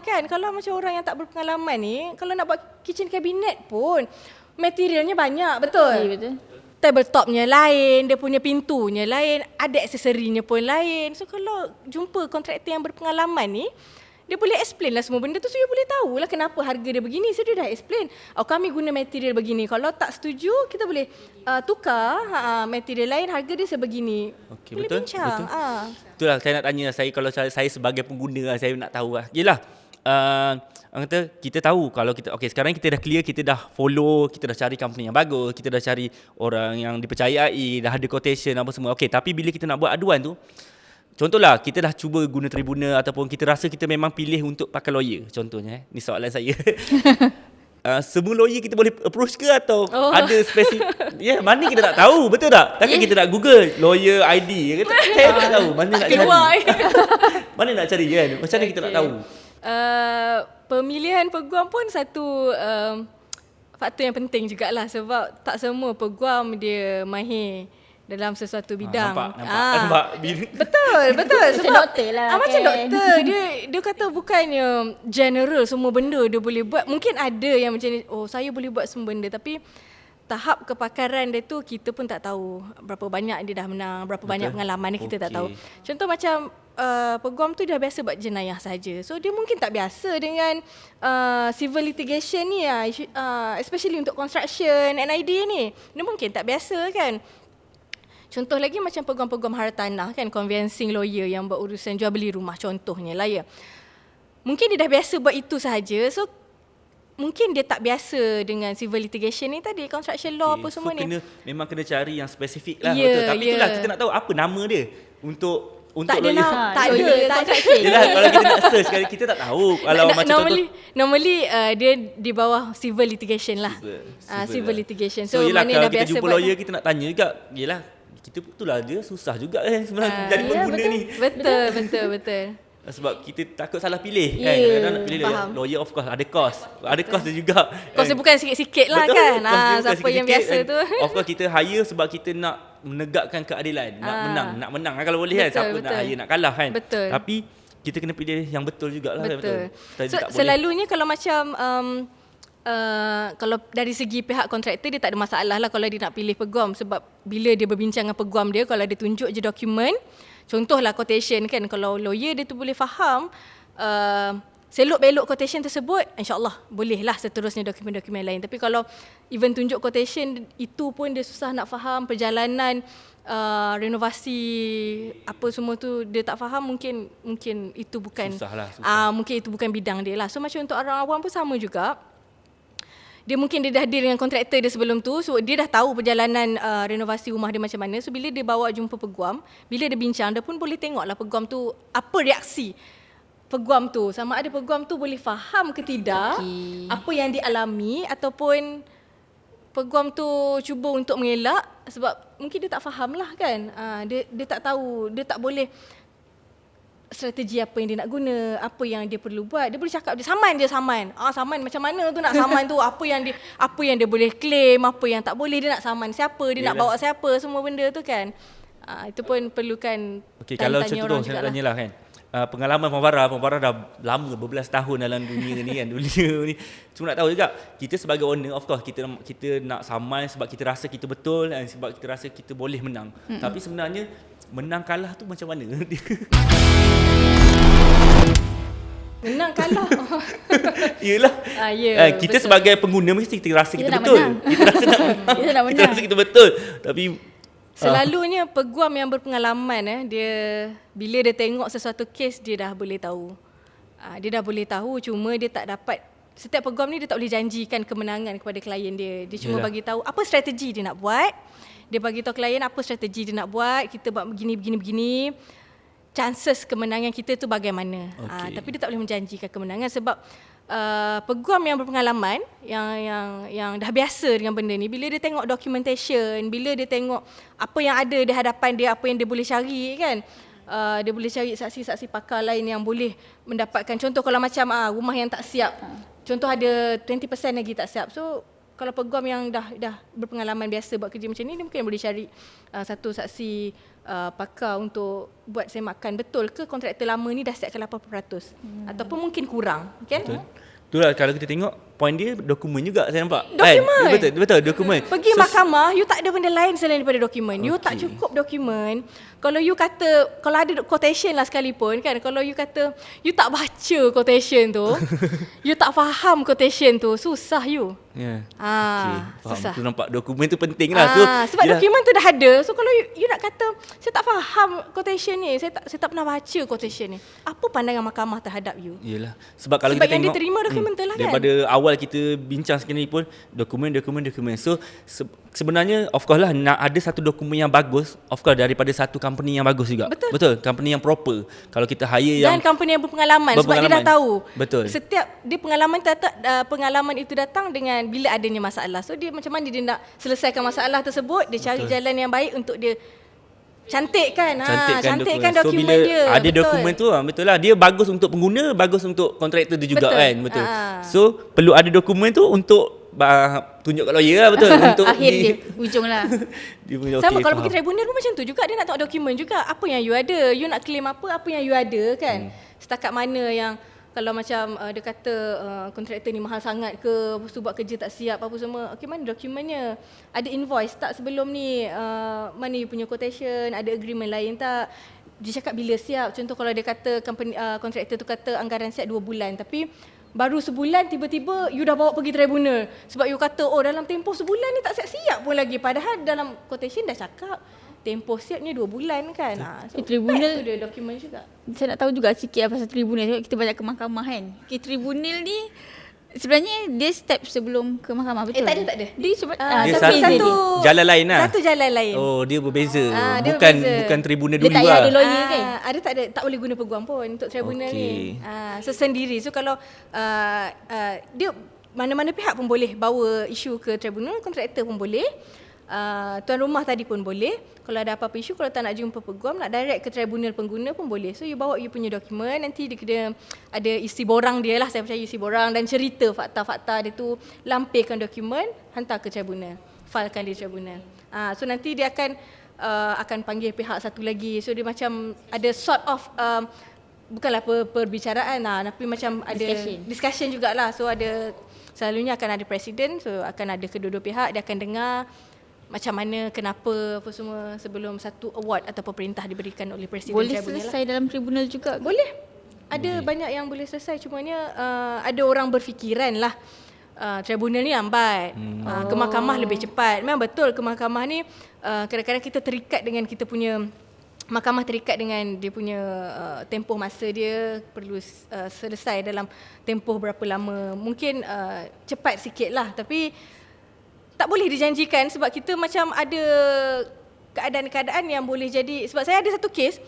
Kan, kalau macam orang yang tak berpengalaman ni, kalau nak buat kitchen cabinet pun materialnya banyak, betul? Ya, betul. Tabletopnya lain, dia punya pintunya lain, ada aksesorinya pun lain. So kalau jumpa kontraktor yang berpengalaman ni, dia boleh explain lah semua benda tu, so dia boleh tahulah kenapa harga dia begini. So dia dah explain, kami guna material begini. Kalau tak setuju, kita boleh tukar material lain, harga dia sebegini. Okay, boleh betul, bincang. Itulah saya nak tanya, kalau saya sebagai pengguna, saya nak tahu lah. Yelah, orang kata kita tahu kalau kita sekarang kita dah clear, kita dah follow, kita dah cari company yang bagus, kita dah cari orang yang dipercayai, dah ada quotation apa semua. Tapi bila kita nak buat aduan tu, contohlah kita dah cuba guna tribunal ataupun kita rasa kita memang pilih untuk pakai lawyer, contohnya ni soalan saya. Semua lawyer kita boleh approach ke atau ada spesifik? Mana kita tak tahu, betul tak? Takkan kita nak Google lawyer ID, saya tak tahu mana nak cari. Mana nak cari kan? Macam mana kita nak tahu? Pemilihan peguam pun satu faktor yang penting jugalah, sebab tak semua peguam dia mahir dalam sesuatu bidang. Nampak. Betul. Macam doktor lah macam kan. doktor. Dia kata bukannya general semua benda dia boleh buat. Mungkin ada yang macam ni, saya boleh buat semua benda, tapi tahap kepakaran dia tu kita pun tak tahu berapa banyak dia dah menang, berapa banyak pengalaman dia kita tak tahu. Contoh macam peguam tu dah biasa buat jenayah saja. So dia mungkin tak biasa dengan civil litigation ni especially untuk construction NID ni. Dia mungkin tak biasa kan. Contoh lagi macam peguam-peguam hartanah kan, conveyancing lawyer yang buat urusan jual beli rumah contohnya lah ya. Mungkin dia dah biasa buat itu sahaja. So mungkin dia tak biasa dengan civil litigation ni tadi, construction law apa semua ni. Memang kena cari yang spesifik lah, betul. Tapi itulah kita nak tahu apa nama dia untuk tak ada lawyer. tak ada. Yelah, kalau kita nak search sekali kita tak tahu. Kalau macam normally dia di bawah civil litigation lah. Civil litigation. So yelah, mana kalau dah kita biasa jumpa buat lawyer, kita nak tanya juga. Yelah, kita itulah dia susah juga sebenarnya jadi pengguna ni. Betul. Sebab kita takut salah pilih kan. Kadang-kadang nak pilih lawyer, of course ada cost. Ada cost dia juga. Cost dia bukan sikit-sikit lah. Betul, kan. Siapa yang biasa tu. Of course kita hire sebab kita nak menegakkan keadilan, nak menang kalau boleh kan. Siapa nak hire nak kalah kan. Betul. Tapi kita kena pilih yang betul jugalah. Betul. So, selalunya kalau macam kalau dari segi pihak kontraktor, dia tak ada masalah lah kalau dia nak pilih peguam, sebab bila dia berbincang dengan peguam dia, kalau dia tunjuk je dokumen, contohlah quotation kan, kalau lawyer dia tu boleh faham selok-belok quotation tersebut, insyaAllah bolehlah seterusnya dokumen-dokumen lain. Tapi kalau even tunjuk quotation itu pun dia susah nak faham, perjalanan renovasi apa semua tu dia tak faham, mungkin itu bukan susah. Mungkin itu bukan bidang dia lah. So macam untuk orang awam pun sama juga. Dia mungkin dia dah deal dengan kontraktor dia sebelum tu, so dia dah tahu perjalanan renovasi rumah dia macam mana. So bila dia bawa jumpa peguam, bila dia bincang, dia pun boleh tengoklah peguam tu apa reaksi peguam tu, sama ada peguam tu boleh faham ke tidak apa yang dialami, ataupun peguam tu cuba untuk mengelak sebab mungkin dia tak faham lah kan. Dia tak tahu, dia tak boleh strategi apa yang dia nak guna, apa yang dia perlu buat. Dia boleh cakap dia saman. Saman macam mana tu nak saman tu, apa yang dia boleh claim, apa yang tak boleh, dia nak saman siapa, dia nak bawa siapa, semua benda tu kan. Itu pun perlukan Okey, kalau contoh saya nak tanyalah kan. Pengalaman Puan Farah dah lama berbelas tahun dalam dunia ni kan, dunia ni. Cuma nak tahu juga, kita sebagai owner, of course kita nak saman sebab kita rasa kita betul dan sebab kita rasa kita boleh menang. Tapi sebenarnya menang kalah tu macam mana? Menang kalah. Yelah. Kita betul. sebagai pengguna mesti kita rasa kita nak betul. menang. Kita rasa nak menang. Kita nak Kita menang. rasa kita betul. Tapi Selalunya peguam yang berpengalaman dia bila dia tengok sesuatu kes dia dah boleh tahu. Dia dah boleh tahu, cuma dia tak dapat, setiap peguam ni dia tak boleh janjikan kemenangan kepada klien dia. Dia cuma bagi tahu apa strategi dia nak buat. Dia bagi tahu klien apa strategi dia nak buat, kita buat begini. Chances kemenangan kita tu bagaimana. Tapi dia tak boleh menjanjikan kemenangan sebab peguam yang berpengalaman yang dah biasa dengan benda ni, bila dia tengok documentation, bila dia tengok apa yang ada di hadapan dia, apa yang dia boleh cari kan, dia boleh cari saksi-saksi pakar lain yang boleh mendapatkan, contoh kalau macam rumah yang tak siap, contoh ada 20% lagi tak siap, so kalau peguam yang dah berpengalaman biasa buat kerja macam ni, dia mungkin boleh cari satu saksi pakar untuk buat semakan betul ke kontraktor lama ni dah siapkan 80% ataupun mungkin kurang kan. itulah kalau kita tengok point dia dokumen juga saya nampak. Dokumen. Betul dokumen. Pergi mahkamah, you tak ada benda lain selain daripada dokumen. You tak cukup dokumen. Kalau you kata, kalau ada quotation lah sekalipun kan, kalau you kata you tak baca quotation tu, you tak faham quotation tu, susah you. Ya. Faham. Susah. Susah. Tu nampak dokumen tu penting lah. Sebab dokumen tu dah ada. So kalau you nak kata saya tak faham quotation ni, saya tak pernah baca quotation ni, apa pandangan mahkamah terhadap you? Yelah. Sebab kalau Sebab kita yang tengok diterima dokumen tu lah kan. daripada awal kita bincang sekali pun dokumen. So sebenarnya of course lah nak ada satu dokumen yang bagus, of course daripada satu company yang bagus juga. Betul. Company yang proper. Kalau kita hire yang Dan company yang berpengalaman sebab dia dah tahu. Betul. Setiap dia pengalaman itu datang dengan bila adanya masalah. So dia macam mana dia nak selesaikan masalah tersebut, dia cari jalan yang baik untuk dia cantikkan dokumen so, bila dia. ada dokumen tu betul lah, dia bagus untuk pengguna, bagus untuk kontraktor tu juga kan. Betul. So perlu ada dokumen tu untuk tunjuk kat lawyer lah, betul. Untuk Akhir dia, ujung lah. dia punya, Sama okay, kalau faham. pergi tribunal pun macam tu juga, dia nak tengok dokumen juga, apa yang you ada, you nak claim apa yang you ada kan. Setakat mana yang kalau macam dia kata kontraktor ni mahal sangat ke, lepas tu buat kerja tak siap apa semua. Okey, mana dokumennya? Ada invoice tak sebelum ni? Mana you punya quotation? Ada agreement lain tak? Dia cakap bila siap. Contoh kalau dia kata kontraktor tu kata anggaran siap 2 bulan, tapi baru sebulan tiba-tiba you dah bawa pergi tribunal sebab you kata dalam tempoh sebulan ni tak siap-siap pun lagi, padahal dalam quotation dah cakap tempoh siapnya 2 bulan kan. So Tribunal tu dia dokumen juga. Saya nak tahu juga sikit pasal tribunal. Sebab kita banyak ke mahkamah kan. Tribunal ni sebenarnya dia step sebelum ke mahkamah, betul? Tak ada. Dia sebab Dia satu satu jalan lain lah. Satu jalan lain. Oh, dia berbeza. Dia bukan berbeza. bukan tribunal dia dulu tak lah. payah ada lawyer kan. Ada tak boleh guna peguam pun untuk tribunal Okey. ni. So sendiri. So kalau dia mana-mana pihak pun boleh bawa isu ke tribunal, kontraktor pun boleh. Tuan rumah tadi pun boleh. Kalau ada apa-apa isu, kalau tak nak jumpa peguam, nak direct ke tribunal pengguna pun boleh. So you bawa you punya dokumen, nanti dia kena ada isi borang dia lah, saya percaya isi borang dan cerita fakta-fakta dia tu, lampirkan dokumen, hantar ke tribunal, filekan di tribunal. So nanti dia akan panggil pihak satu lagi. So dia macam ada sort of bukanlah perbicaraan tapi macam ada discussion jugalah. So ada, selalunya akan ada presiden, so akan ada kedua-dua pihak, dia akan dengar macam mana, kenapa, apa semua sebelum satu award ataupun perintah diberikan oleh presiden Boleh tribunal selesai dalam tribunal juga. Boleh. Ada banyak yang boleh selesai, cumanya ada orang berfikiran lah tribunal ni lambat, ke mahkamah lebih cepat. Memang betul, ke mahkamah ni kadang-kadang kita terikat dengan kita punya, mahkamah terikat dengan dia punya tempoh masa dia, perlu selesai dalam tempoh berapa lama. Mungkin cepat sikit lah, tapi tak boleh dijanjikan sebab kita macam ada keadaan-keadaan yang boleh jadi. Sebab saya ada satu kes,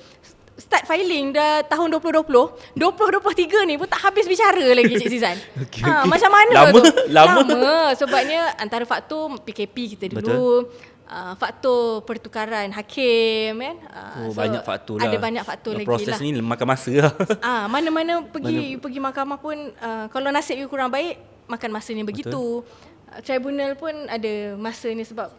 start filing dah tahun 2020, 2023 ni pun tak habis bicara lagi Cik Zizan. Okay. Macam mana Lama, tu? lama. Sebabnya antara faktor PKP kita dulu, faktor pertukaran hakim kan. Banyak faktor lah. Ada banyak faktor lagi proses lah. ni makan masa lah. Mana-mana pergi mahkamah pun kalau nasib you kurang baik, makan masanya begitu. Tribunal pun ada masanya sebab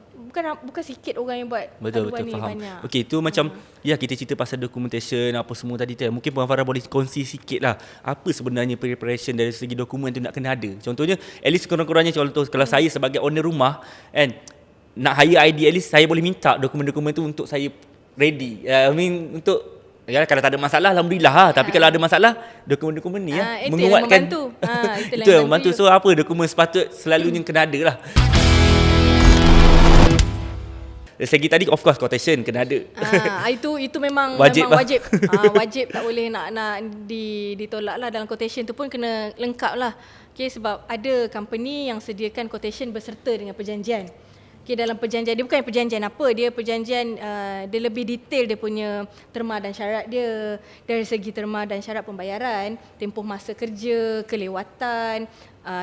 bukan sikit orang yang buat Betul aduan ni, faham. banyak. Okey, itu macam ya kita cerita pasal documentation apa semua tadi tu. Mungkin Puan Farah boleh kongsi sikit lah apa sebenarnya preparation dari segi dokumen tu nak kena ada. Contohnya at least kurang-kurangnya contoh kalau saya sebagai owner rumah kan nak hire ID, at least saya boleh minta dokumen-dokumen tu untuk saya ready. Untuk ya, kalau tak ada masalah alhamdulillah lah. Tapi kalau ada masalah dokumen-dokumen ni itu menguatkan. yang membantu. Itu yang membantu. So apa dokumen sepatut selalunya kena ada lah. Dari segi tadi of course quotation kena ada. Itu memang Wajib memang lah. wajib. Wajib, tak boleh nak ditolak lah. Dalam quotation tu pun kena lengkap lah. Okay, sebab ada company yang sediakan quotation berserta dengan perjanjian. Okay, dalam perjanjian dia bukan perjanjian apa, dia perjanjian dia lebih detail dia punya terma dan syarat dia. Dari segi terma dan syarat pembayaran, tempoh masa kerja, kelewatan,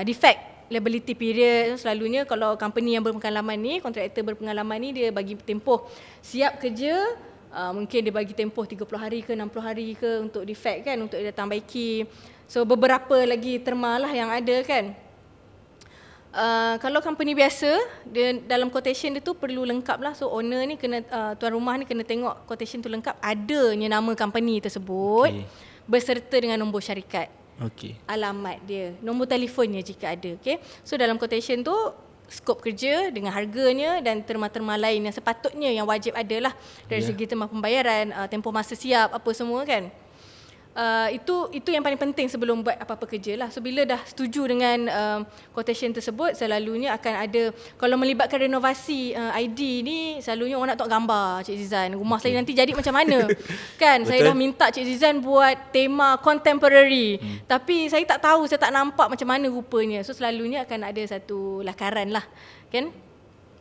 defect, liability period. Selalunya kalau company yang berpengalaman ni, kontraktor berpengalaman ni, dia bagi tempoh siap kerja, mungkin dia bagi tempoh 30 hari ke 60 hari ke untuk defect kan, untuk dia datang baiki. So beberapa lagi terma lah yang ada kan. Kalau company biasa, dia dalam quotation dia tu perlu lengkap lah. So owner ni kena, tuan rumah ni kena tengok quotation tu lengkap, adanya nama company tersebut, berserta dengan nombor syarikat, alamat dia, nombor telefonnya jika ada. So dalam quotation tu skop kerja dengan harganya dan terma-terma lain yang sepatutnya yang wajib ada lah dari segi terma pembayaran, tempoh masa siap, apa semua kan. Itu yang paling penting sebelum buat apa-apa kerja lah. So bila dah setuju dengan quotation tersebut, selalunya akan ada, kalau melibatkan renovasi ID ni, selalunya orang nak tengok gambar Cik Zizan, rumah saya nanti jadi macam mana kan. Saya dah minta Cik Zizan buat tema contemporary, tapi saya tak tahu, saya tak nampak macam mana rupanya. So selalunya akan ada satu lakaran lah kan,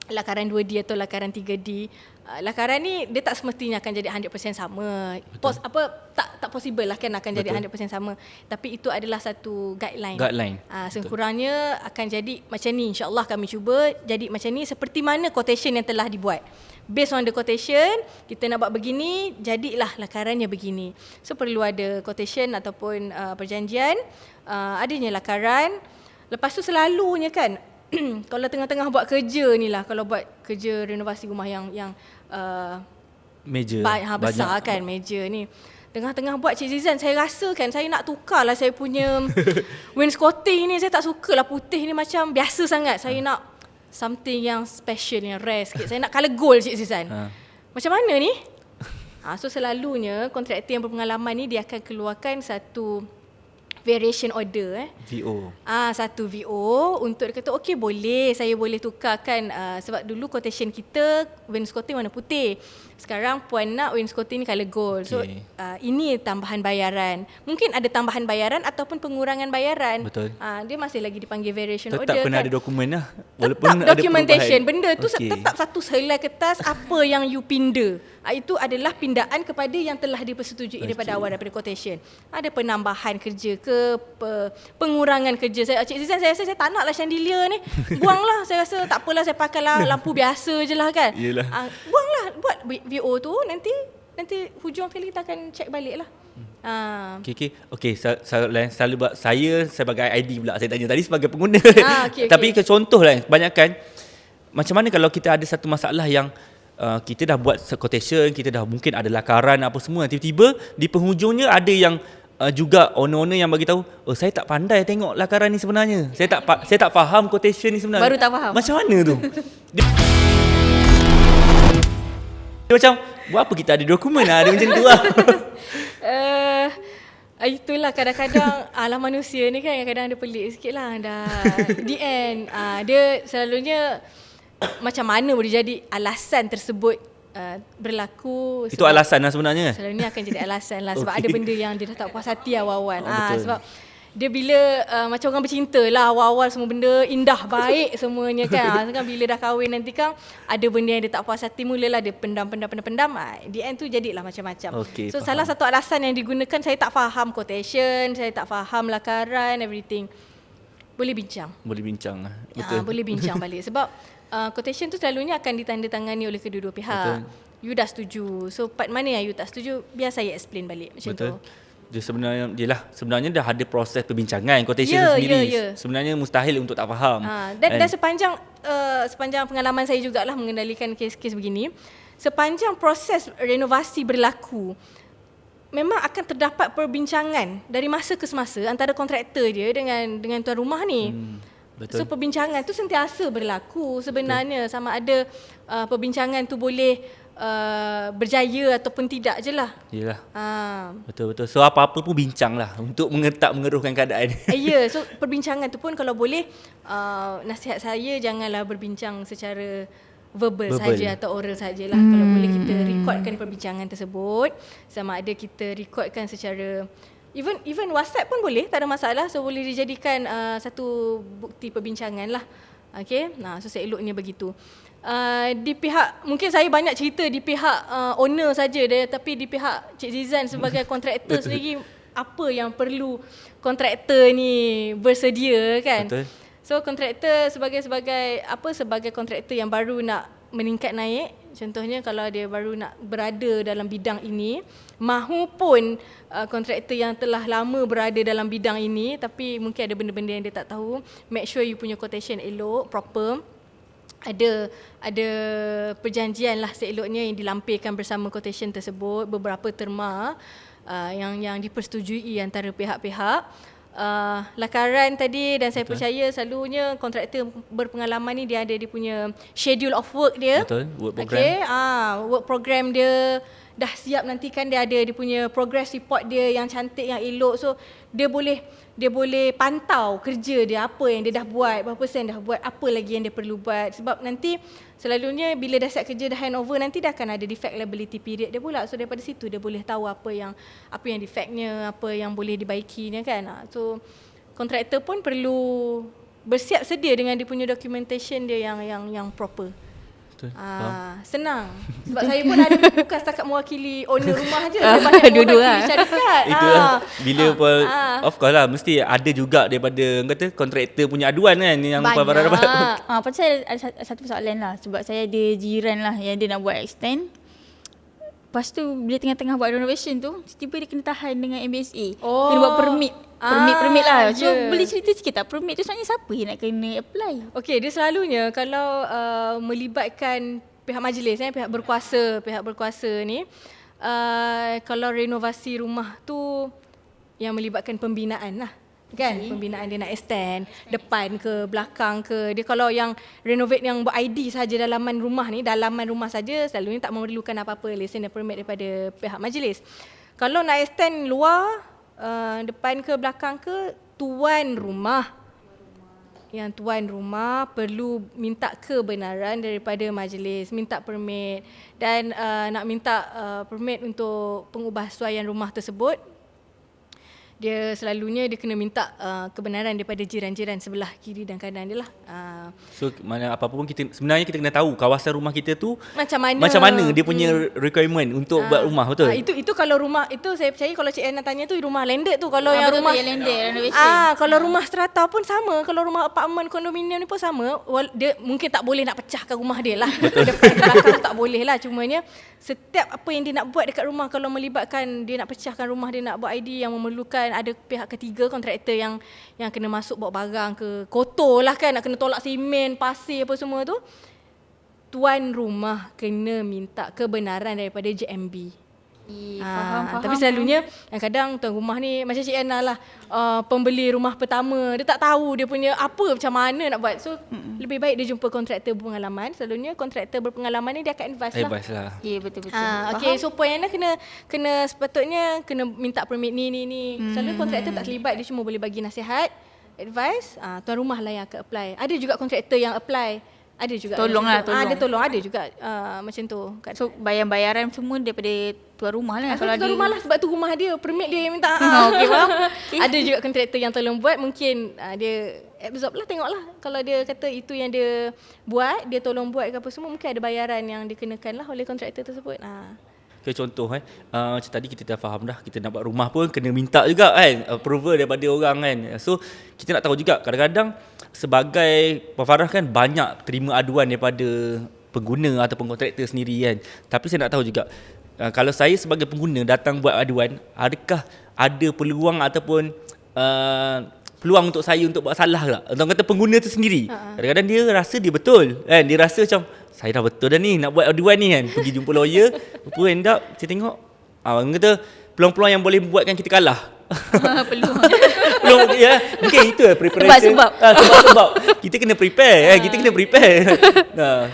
lakaran 2D atau lakaran 3D. Lakaran ni dia tak semestinya akan jadi 100% sama. Tak possible lah kan akan jadi 100% sama. Tapi itu adalah satu guideline. Sekurangnya akan jadi macam ni, insya-Allah kami cuba jadi macam ni seperti mana quotation yang telah dibuat. Based on the quotation, kita nak buat begini, jadilah lakarannya begini. So perlu ada quotation ataupun perjanjian, adanya lakaran. Lepas tu selalunya kan kalau tengah-tengah buat kerja ni lah, kalau buat kerja renovasi rumah yang meja besar kan, meja ni tengah-tengah buat Cik Zizan, saya rasa kan saya nak tukar lah saya punya wainscoting ni. Saya tak suka lah putih ni, macam biasa sangat. Saya nak something yang special, yang rare sikit. Saya nak colour gold Cik Zizan. Macam mana ni? So selalunya kontraktor yang berpengalaman ni dia akan keluarkan satu variation order VO. Satu VO untuk dia kata okey boleh, saya boleh tukarkan sebab dulu quotation kita wainscoting warna putih. Sekarang puan nak wainscoting ni colour gold. So ini tambahan bayaran. Mungkin ada tambahan bayaran ataupun pengurangan bayaran. Betul. Dia masih lagi dipanggil variation Tetap order. Tetap kena kan. ada dokumen lah. Walaupun tetap documentation. Benda tu tetap satu helai kertas apa yang you pinda. Itu adalah pindaan kepada yang telah dipersetujui daripada awal, daripada quotation. Ada penambahan kerja ke, pengurangan kerja. Cik Zizan, saya rasa saya tak nak lah chandelier ni. Buanglah, saya rasa tak apalah, saya pakai lah lampu biasa je lah kan. Buanglah, buat VO tu, nanti hujung kali kita akan check balik lah. Okey. Selalu buat saya sebagai ID pula. Saya tanya tadi sebagai pengguna. Tapi contoh lah, kebanyakan macam mana kalau kita ada satu masalah yang kita dah buat quotation, kita dah mungkin ada lakaran apa semua, tiba-tiba di penghujungnya ada yang juga owner-owner yang bagi tahu, saya tak pandai tengok lakaran ni sebenarnya. Saya tak faham quotation ni sebenarnya. Baru tak faham. Macam mana tu? Dia macam buat apa kita ada dokumen lah, dia macam tu lah. Itulah kadang-kadang alam manusia ni kan kadang-kadang ada pelik sikit lah. Dah the end dia selalunya macam mana boleh jadi alasan tersebut berlaku. Itu alasan lah sebenarnya. Selalunya akan jadi alasan lah sebab ada benda yang dia dah tak puas hati awal-awal. Sebab dia bila macam orang bercinta lah, awal-awal semua benda indah, baik semuanya kan. Kan bila dah kahwin nanti kan ada benda yang dia tak puas hati, mulalah dia pendam. The end tu jadilah macam-macam. Okey, So faham. salah satu alasan yang digunakan, saya tak faham quotation, saya tak faham lakaran, everything. Boleh bincang. Boleh bincang. Boleh bincang balik sebab quotation tu selalunya akan ditandatangani oleh kedua-dua pihak. Betul. You dah setuju. So part mana yang you tak setuju, biar saya explain balik macam Betul. tu. Dia sebenarnya dah ada proses perbincangan quotation Ya, tu sendiri. ya. Sebenarnya mustahil untuk tak faham. Dan sepanjang pengalaman saya jugalah mengendalikan kes-kes begini, sepanjang proses renovasi berlaku, memang akan terdapat perbincangan dari masa ke semasa antara kontraktor dia dengan tuan rumah ni. Betul. So perbincangan tu sentiasa berlaku sebenarnya. Betul. Sama ada perbincangan tu boleh berjaya ataupun tidak je lah. Yelah. Betul. So apa-apa pun bincang lah untuk mengeruhkan keadaan. Ya, so perbincangan tu pun kalau boleh, nasihat saya janganlah berbincang secara verbal saja atau oral sajalah. Kalau boleh kita recordkan perbincangan tersebut, sama ada kita recordkan secara even WhatsApp pun boleh, tak ada masalah. So boleh dijadikan satu bukti perbincangan lah. Okay, so seeloknya begitu. Di pihak, mungkin saya banyak cerita di pihak owner saja dia, tapi di pihak Cik Zizan sebagai kontraktor sendiri, apa yang perlu kontraktor ni bersedia kan. Betul. So kontraktor sebagai kontraktor yang baru nak meningkat naik, contohnya kalau dia baru nak berada dalam bidang ini, mahupun kontraktor yang telah lama berada dalam bidang ini tapi mungkin ada benda-benda yang dia tak tahu, make sure you punya quotation elok, proper. Ada perjanjian lah seeloknya yang dilampirkan bersama quotation tersebut, beberapa terma yang dipersetujui antara pihak-pihak. Lakaran tadi, dan saya percaya selalunya kontraktor berpengalaman ni dia ada dia punya schedule of work dia. Betul, work program. Okay, work program dia dah siap, nanti kan dia ada dia punya progress report dia yang cantik, yang elok. So dia boleh pantau kerja dia, apa yang dia dah buat, berapa persen dah buat, apa lagi yang dia perlu buat. Sebab nanti selalunya bila dah siap kerja, dah handover, nanti dah akan ada defect liability period dia pula. So daripada situ dia boleh tahu apa yang defectnya, apa yang boleh dibaikinya kan. So kontraktor pun perlu bersiap sedia dengan dia punya documentation dia yang proper. Senang. Sebab saya pun ada, bukan setakat mewakili owner rumah je, saya banyak mewakili syarikat. Itulah bila of course lah, mesti ada juga daripada kata kontraktor punya aduan kan yang Farah dapat. Pasal ada satu persoalan lah, sebab saya ada jiran lah yang dia nak buat extend. Lepas tu bila tengah-tengah buat renovation tu, tiba-tiba dia kena tahan dengan MBSA. Kena buat permit lah. So boleh cerita sikit tak, permit tu sebenarnya siapa yang nak kena apply? Okey, dia selalunya kalau melibatkan pihak majlis, pihak berkuasa ni, kalau renovasi rumah tu yang melibatkan pembinaan lah. Kan, pembinaan dia nak extend depan ke belakang ke. Dia kalau yang renovate yang buat ID saja dalaman rumah saja, selalunya tak memerlukan apa-apa lesen dan permit daripada pihak majlis. Kalau nak extend luar, depan ke belakang ke, tuan rumah perlu minta kebenaran daripada majlis, minta permit, dan nak minta permit untuk pengubahsuaian rumah tersebut. Dia selalunya dia kena minta kebenaran daripada jiran-jiran sebelah kiri dan kanan dia lah. So mana apa-apa pun kita kena tahu kawasan rumah kita tu macam mana dia punya requirement untuk buat rumah, betul? Itu kalau rumah itu, saya percaya kalau Cik Anna tanya tu rumah landed tu. Kalau yang rumah landed renovation. Kalau rumah strata pun sama, kalau rumah apartmen kondominium ni pun sama. Dia mungkin tak boleh nak pecahkan rumah dia lah. Depan belakang tak boleh lah. Cumanya setiap apa yang dia nak buat dekat rumah, kalau melibatkan dia nak pecahkan rumah, dia nak buat ID yang memerlukan ada pihak ketiga, kontraktor yang kena masuk bawa barang ke, kotor lah kan, nak kena tolak simen, pasir apa semua tu, tuan rumah kena minta kebenaran daripada JMB. Faham. Tapi selalunya kadang tuan rumah ni macam Cik Anna lah, pembeli rumah pertama, dia tak tahu dia punya apa, macam mana nak buat. So lebih baik dia jumpa kontraktor berpengalaman. Selalunya kontraktor berpengalaman ni dia akan advice lah. Ya, betul-betul. Okay, so point Anna kena sepatutnya kena minta permit ni. Selalu kontraktor tak terlibat, dia cuma boleh bagi nasihat, advice. Tuan rumah lah yang akan apply. Ada juga kontraktor yang apply. Ada juga tolong. Ada tolong, ada juga macam tu. So bayaran semua daripada tuan rumah lah. Kalau tuan rumah lah sebab tu rumah dia, permit dia yang minta. Okey, faham. Ada juga kontraktor yang tolong buat, mungkin dia absorb lah, tengoklah. Kalau dia kata itu yang dia buat, dia tolong buat ke apa semua, mungkin ada bayaran yang dikenakan lah oleh kontraktor tersebut. Okay, contoh macam tadi kita dah faham dah, kita nak buat rumah pun kena minta juga kan, approval daripada orang kan. So kita nak tahu juga, kadang-kadang sebagai Puan Farah kan banyak terima aduan daripada pengguna ataupun kontraktor sendiri kan. Tapi saya nak tahu juga, kalau saya sebagai pengguna datang buat aduan, adakah ada peluang ataupun peluang untuk saya untuk buat salah tak? Orang kata pengguna tu sendiri, kadang-kadang dia rasa dia betul kan, dia rasa macam saya dah betul dah ni nak buat aduan ni kan, pergi jumpa lawyer, apa end up saya tengok orang kata peluang-peluang yang boleh buatkan kita kalah. Peluang. Peluang ya, mungkin itu preparation. Sebab kita kena prepare, kita kena prepare.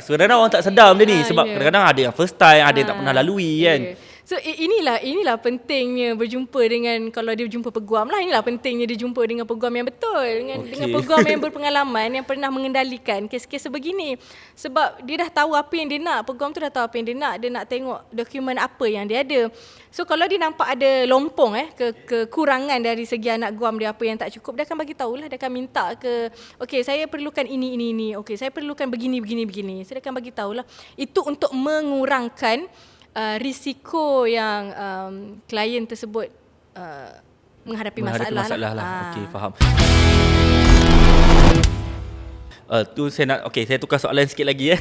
Sebenarnya orang tak sedar benda ni, sebab kadang-kadang ada yang first time, ada yang tak pernah lalui kan. So inilah pentingnya berjumpa dengan, kalau dia jumpa peguam lah, inilah pentingnya dia jumpa dengan peguam yang betul, dengan peguam yang berpengalaman, yang pernah mengendalikan kes-kes sebegini. Sebab dia dah tahu apa yang dia nak, peguam tu dah tahu apa yang dia nak tengok dokumen apa yang dia ada. So kalau dia nampak ada lompong kekurangan dari segi anak guam dia, apa yang tak cukup, dia akan bagi tahulah, dia akan minta okey saya perlukan ini, okey saya perlukan begini. So dia akan bagi tahulah. Itu untuk mengurangkan risiko yang klien tersebut menghadapi masalah lah. Okey, faham. Tu saya nak, saya tukar soalan sikit lagi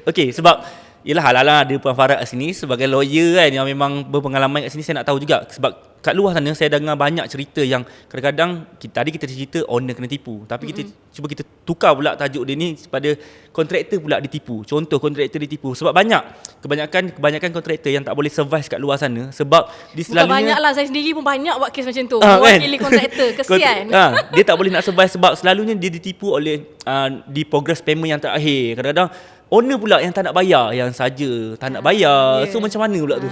Okey, sebab yelah hal-hal ada Puan Farah kat sini sebagai lawyer kan, yang memang berpengalaman kat sini. Saya nak tahu juga, sebab kat luar sana saya dengar banyak cerita yang kadang-kadang kita cerita owner kena tipu, tapi kita cuba kita tukar pula tajuk dia ni pada kontraktor pula ditipu. Contoh kontraktor ditipu, sebab kebanyakan kontraktor yang tak boleh survive kat luar sana sebab di selalunya, bukan banyak lah, saya sendiri pun banyak buat kes macam tu, mewakili kontraktor, kesian. Dia tak boleh nak survive sebab selalunya dia ditipu oleh di progress payment yang terakhir. Kadang-kadang owner pula yang tak nak bayar, yang saja tak nak bayar. So macam mana pula tu?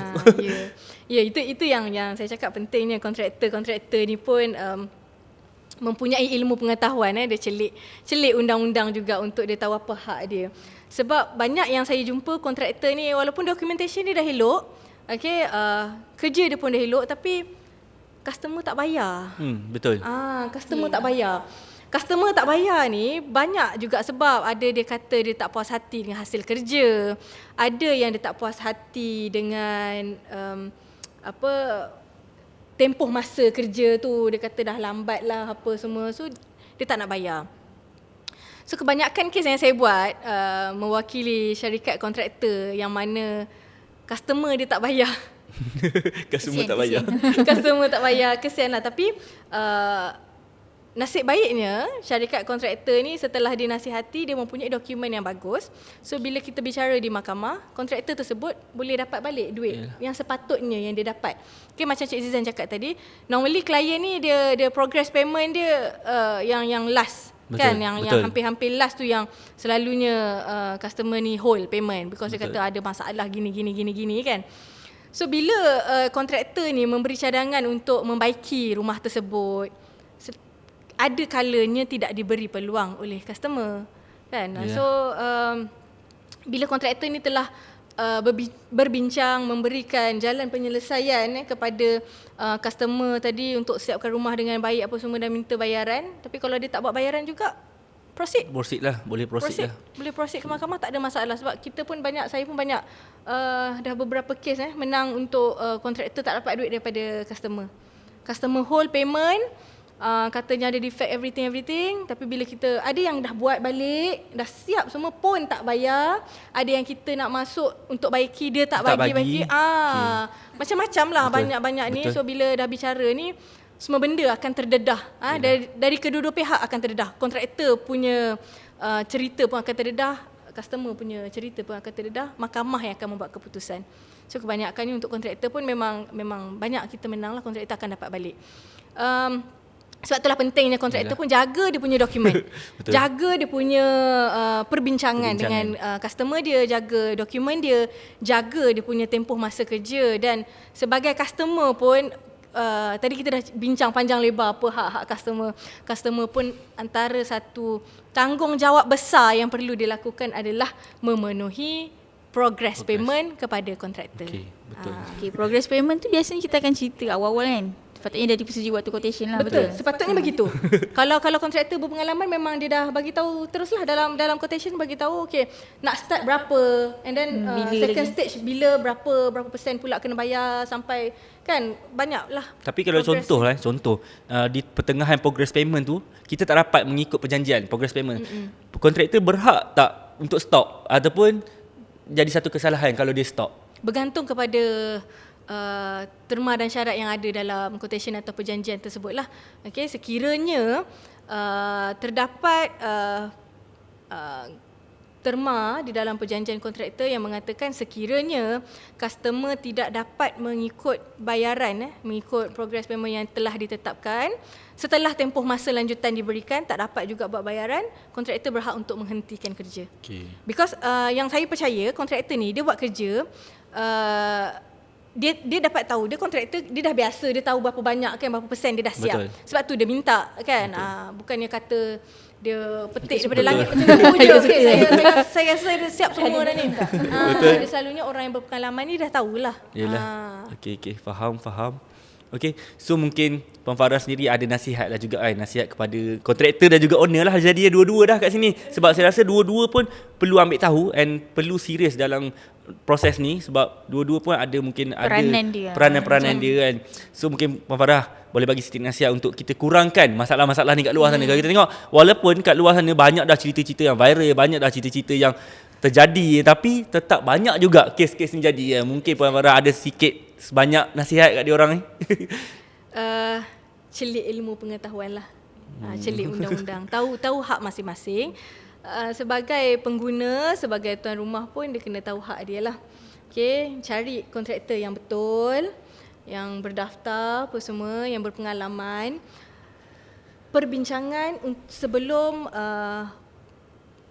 Itu yang saya cakap, pentingnya kontraktor ni pun mempunyai ilmu pengetahuan. Dia celik undang-undang juga untuk dia tahu apa hak dia. Sebab banyak yang saya jumpa kontraktor ni, walaupun documentation dia dah elok, kerja dia pun dah elok, tapi customer tak bayar. Betul. Customer tak bayar. Customer tak bayar ni banyak juga sebab ada dia kata dia tak puas hati dengan hasil kerja. Ada yang dia tak puas hati dengan tempoh masa kerja tu, dia kata dah lambat lah apa semua, so dia tak nak bayar. So kebanyakan kes yang saya buat mewakili syarikat kontraktor yang mana customer dia tak bayar. Customer tak bayar. Customer tak bayar, kesian lah. Tapi nasib baiknya syarikat kontraktor ni setelah dinasihati, dia mempunyai dokumen yang bagus. So bila kita bicara di mahkamah, kontraktor tersebut boleh dapat balik duit yang sepatutnya yang dia dapat. Okay, macam Cik Zizan cakap tadi, normally klien ni dia progress payment dia yang last. Betul, kan yang hampir-hampir last tu yang selalunya customer ni hold payment because dia kata ada masalah gini kan. So bila kontraktor ni memberi cadangan untuk membaiki rumah tersebut, ada kalanya tidak diberi peluang oleh customer kan. So bila kontraktor ni telah berbincang, memberikan jalan penyelesaian kepada customer tadi untuk siapkan rumah dengan baik apa semua dan minta bayaran, tapi kalau dia tak buat bayaran juga, proceed lah, boleh proceed lah. Boleh proceed ke mahkamah, tak ada masalah. Sebab saya pun banyak dah beberapa kes menang untuk kontraktor tak dapat duit daripada customer. Customer hold payment, katanya ada defect everything, tapi bila kita ada yang dah buat balik, dah siap semua pun tak bayar. Ada yang kita nak masuk untuk baiki, dia tak bagi. Macam-macam lah, banyak-banyak ni. So bila dah bicara ni, semua benda akan terdedah. Dari kedua-dua pihak akan terdedah. Kontraktor punya cerita pun akan terdedah, customer punya cerita pun akan terdedah. Mahkamah yang akan membuat keputusan. So kebanyakannya untuk kontraktor pun memang banyak kita menang lah, kontraktor akan dapat balik. Sebab itulah pentingnya kontraktor pun jaga dia punya dokumen. Jaga dia punya perbincangan dengan customer dia, jaga dokumen dia, jaga dia punya tempoh masa kerja. Dan sebagai customer pun, tadi kita dah bincang panjang lebar apa hak-hak customer. Customer pun antara satu tanggungjawab besar yang perlu dilakukan adalah memenuhi progress payment kepada kontraktor. Okey, betul. Okay, progress payment tu biasanya kita akan cerita awal-awal kan. Sepatutnya dah dipersetujui waktu quotation lah. Betul. Sepatutnya begitu. Kalau kontraktor berpengalaman memang dia dah bagi tahu teruslah dalam quotation bagi tahu okey nak start berapa and then second stage bila berapa persen pula kena bayar sampai kan banyaklah. Tapi kalau contoh di pertengahan progress payment tu kita tak dapat mengikut perjanjian progress payment. Kontraktor berhak tak untuk stop ataupun jadi satu kesalahan kalau dia stop? Bergantung kepada terma dan syarat yang ada dalam quotation atau perjanjian tersebut lah. Okay, sekiranya terdapat terma di dalam perjanjian kontraktor yang mengatakan sekiranya customer tidak dapat mengikut bayaran, mengikut progress payment yang telah ditetapkan, setelah tempoh masa lanjutan diberikan tak dapat juga buat bayaran, kontraktor berhak untuk menghentikan kerja. Okay. Because yang saya percaya kontraktor ni dia buat kerja dia dapat tahu, dia kontraktor, dia dah biasa, dia tahu berapa banyak kan, berapa persen dia dah siap. Betul. Sebab tu dia minta kan. Bukannya kata dia petik daripada langit macam tu je. Okay, saya rasa dia siap semua dah ni. Dia selalunya orang yang berpengalaman ni dah tahulah. Yalah. Okey, faham. Okey, so mungkin Puan Farah sendiri ada nasihat lah juga kan, nasihat kepada kontraktor dan juga owner lah, jadi dua-dua dah kat sini. Sebab saya rasa dua-dua pun perlu ambil tahu and perlu serius dalam proses ni sebab dua-dua pun ada mungkin peranan dia kan. So mungkin Puan Farah boleh bagi sedikit nasihat untuk kita kurangkan masalah-masalah ni kat luar sana. Kalau kita tengok walaupun kat luar sana banyak dah cerita-cerita yang viral, banyak dah cerita-cerita yang terjadi, tapi tetap banyak juga kes-kes ni jadi. Mungkin Puan Farah ada sikit sebanyak nasihat kat diorang ni. Celik ilmu pengetahuan lah. Celik undang-undang. Tahu hak masing-masing. Sebagai pengguna, sebagai tuan rumah pun dia kena tahu hak dia lah. Okay, cari kontraktor yang betul, yang berdaftar apa semua, yang berpengalaman. Perbincangan sebelum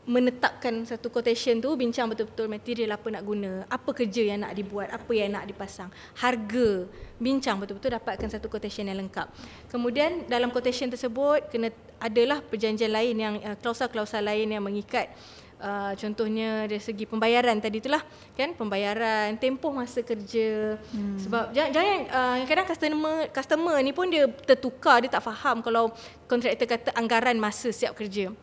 menetapkan satu quotation tu, bincang betul-betul material apa nak guna, apa kerja yang nak dibuat, apa yang nak dipasang, harga, bincang betul-betul dapatkan satu quotation yang lengkap. Kemudian dalam quotation tersebut adalah perjanjian lain yang klausul-klausul lain yang mengikat, contohnya dari segi pembayaran tadi itulah kan, pembayaran, tempoh masa kerja. Sebab jangan kadang customer ni pun dia tertukar, dia tak faham kalau kontraktor kata anggaran masa siap kerja.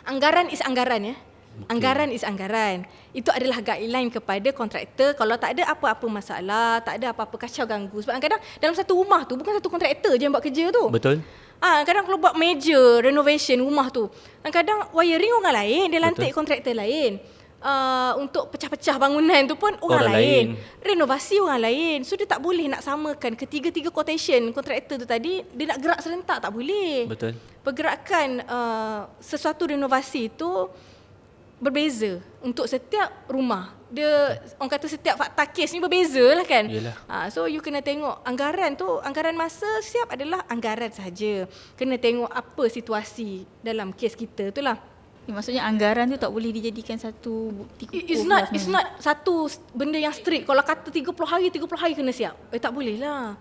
Anggaran is anggaran ya. Okay. Anggaran is anggaran. Itu adalah guideline kepada kontraktor kalau tak ada apa-apa masalah, tak ada apa-apa kacau ganggu. Sebab kadang dalam satu rumah tu bukan satu kontraktor je yang buat kerja tu. Betul. Kadang kalau buat major renovation rumah tu, kadang wiring orang lain, dia lantik kontraktor lain. Untuk pecah-pecah bangunan tu pun orang lain. Renovasi orang lain. So dia tak boleh nak samakan ketiga-tiga quotation kontraktor tu tadi, dia nak gerak serentak tak boleh. Betul. Pergerakan sesuatu renovasi tu berbeza untuk setiap rumah. Dia orang kata setiap fakta kes ni berbeza lah kan. So you kena tengok anggaran tu, anggaran masa siap adalah anggaran sahaja. Kena tengok apa situasi dalam kes kita tu lah. Maksudnya anggaran tu tak boleh dijadikan satu bukti kukuh. It's not satu benda yang strict. Kalau kata 30 hari kena siap. Tak boleh lah.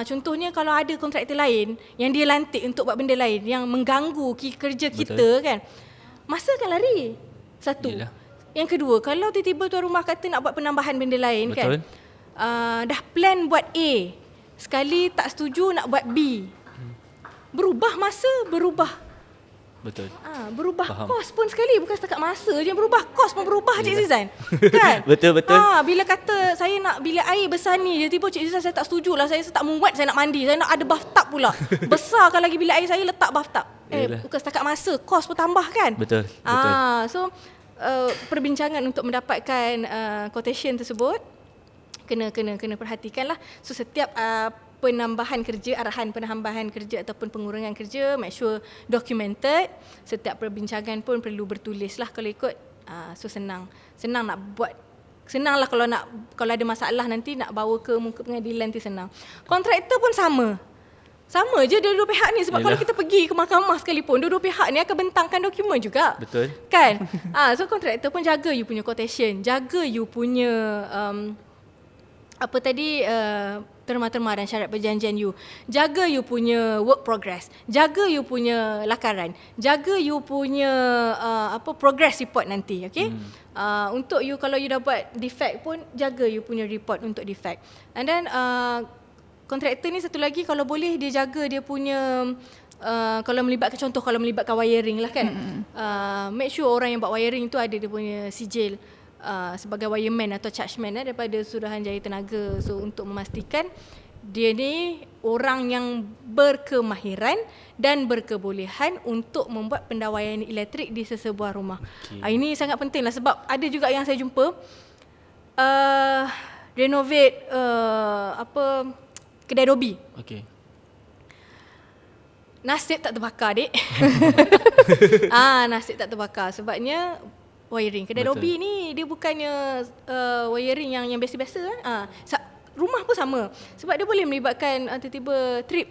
Contohnya kalau ada kontraktor lain yang dia lantik untuk buat benda lain yang mengganggu kerja kita kan, masa akan lari. Satu. Yelah. Yang kedua, kalau tiba-tiba tuan rumah kata nak buat penambahan benda lain kan, dah plan buat A, sekali tak setuju nak buat B, berubah masa, berubah. Betul. Berubah kos pun sekali, bukan setakat masa je berubah, kos pun berubah Cik Zizan. Kan? Betul. Bila kata saya nak bilik air besar ni, dia tiba Cik Zizan saya tak setuju lah, saya tak muat saya nak mandi, saya nak ada bathtub pula. Besarkan lagi bilik air saya, letak bathtub. Bukan setakat masa, kos pun tambah kan? Betul. So perbincangan untuk mendapatkan quotation tersebut kena perhatikanlah. So setiap penambahan kerja, arahan penambahan kerja ataupun pengurangan kerja, make sure documented. Setiap perbincangan pun perlu bertulis lah kalau ikut. So senang nak buat. Senang lah kalau ada masalah nanti nak bawa ke muka pengadilan nanti senang. Kontraktor pun sama je dua-dua pihak ni. Sebab kalau kita pergi ke mahkamah sekalipun, dua-dua pihak ni akan bentangkan dokumen juga. Betul. Kan? So kontraktor pun jaga you punya quotation, jaga you punya terma-terma dan syarat perjanjian you. Jaga you punya work progress. Jaga you punya lakaran. Jaga you punya progress report nanti, okay? Untuk you, kalau you dah buat defect pun, jaga you punya report untuk defect. And then kontraktor ni satu lagi, kalau boleh dia jaga dia punya kalau melibatkan wiring lah kan. Make sure orang yang buat wiring tu ada dia punya sijil sebagai wireman atau chargeman daripada Suruhanjaya Tenaga. So untuk memastikan dia ni orang yang berkemahiran dan berkebolehan untuk membuat pendawaian elektrik di sesebuah rumah. Ini sangat penting lah, sebab ada juga yang saya jumpa renovate kedai Dobi. Okey. Nasib tak terbakar, dek. Nasib tak terbakar sebabnya wiring. Kedai Dobi ni dia bukannya wiring yang biasa-biasa. Rumah pun sama. Sebab dia boleh melibatkan tiba-tiba trip.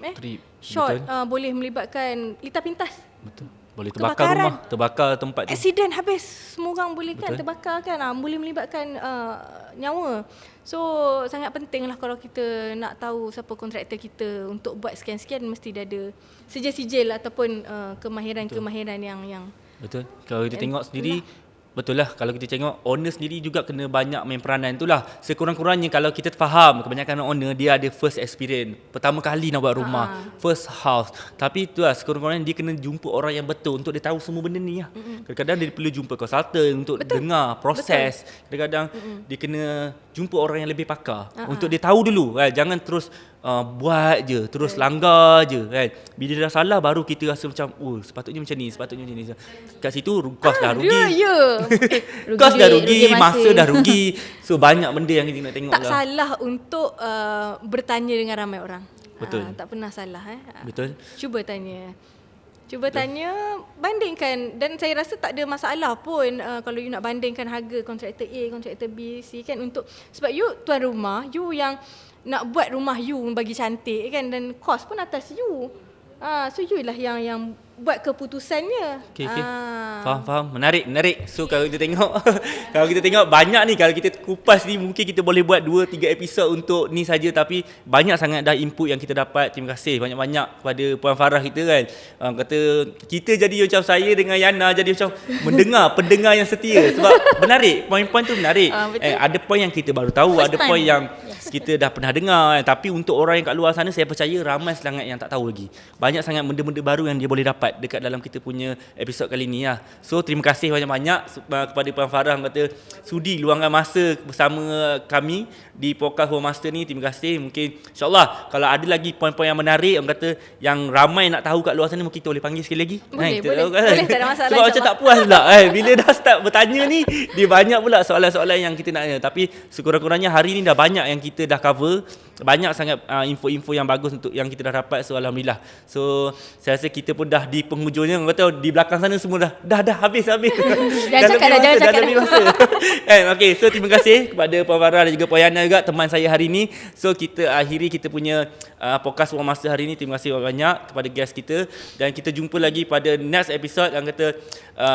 Short. Boleh melibatkan litar pintas. Betul. Boleh terbakar Kebakaran. rumah, terbakar tempat tu. Accident habis. Semua orang boleh kan Betul. terbakar kan. Boleh melibatkan nyawa. So sangat penting lah kalau kita nak tahu siapa kontraktor kita untuk buat sekian-sekian, mesti dia ada sijil-sijil ataupun kemahiran-kemahiran yang Betul. Kalau kita tengok sendiri, betul lah, kalau kita tengok owner sendiri juga kena banyak main peranan. Itulah sekurang-kurangnya kalau kita faham kebanyakan owner dia ada first experience, pertama kali nak buat rumah, first house. Tapi itulah sekurang-kurangnya dia kena jumpa orang yang betul untuk dia tahu semua benda ni lah. Kadang-kadang dia perlu jumpa consultant untuk dengar proses. Kadang-kadang dia kena jumpa orang yang lebih pakar untuk dia tahu dulu kan. Jangan terus buat je, terus langgar je kan. Bila dah salah baru kita rasa macam sepatutnya macam ni, sepatutnya macam ni. Kat situ kos dah rugi. Kos dah rugi, masa dah rugi. So banyak benda yang kita nak tengok tak lah. salah untuk bertanya dengan ramai orang. Betul. Tak pernah salah. Betul. Cuba tanya, bandingkan. Dan saya rasa tak ada masalah pun kalau you nak bandingkan harga kontraktor A, kontraktor B, C kan, untuk sebab you tuan rumah, you yang nak buat rumah you bagi cantik kan, dan kos pun atas you. So you lah yang buat keputusannya. Okay. Faham. Menarik. So kalau kita tengok banyak ni, kalau kita kupas ni mungkin kita boleh buat 2-3 episod untuk ni saja, tapi banyak sangat dah input yang kita dapat. Terima kasih banyak-banyak kepada Puan Farah kita kan. Kata kita jadi macam saya dengan Yana jadi macam pendengar yang setia, sebab menarik, poin-poin tu menarik. Ada poin yang kita baru tahu, ada poin yang kita dah pernah dengar kan. Tapi untuk orang yang kat luar sana, saya percaya ramai sangat yang tak tahu lagi. Banyak sangat benda-benda baru yang dia boleh dapat dekat dalam kita punya episod kali ni lah. So terima kasih banyak-banyak kepada Puan Farah yang kata sudi luangkan masa bersama kami di podcast Home Master ni. Terima kasih. Mungkin insyaAllah kalau ada lagi poin-poin yang menarik, orang kata yang ramai nak tahu kat luar sana, mungkin kita boleh panggil sekali lagi. Boleh, tak ada masalah. Sebab macam tak puas pula bila dah start bertanya ni, dia banyak pula soalan-soalan yang kita nak tanya. Tapi sekurang-kurangnya hari ni dah banyak yang kita dah cover. Banyak sangat info-info yang bagus untuk yang kita dah dapat. So alhamdulillah. So saya rasa kita pun dah di penghujungnya. Orang kata di belakang sana semua dah habis. Jangan cakap lebih masa. Okay, so terima kasih kepada Puan Farah dan juga Puan Yana juga, teman saya hari ni. So kita akhiri kita punya podcast One Master hari ni. Terima kasih banyak kepada guest kita, dan kita jumpa lagi pada next episode yang kata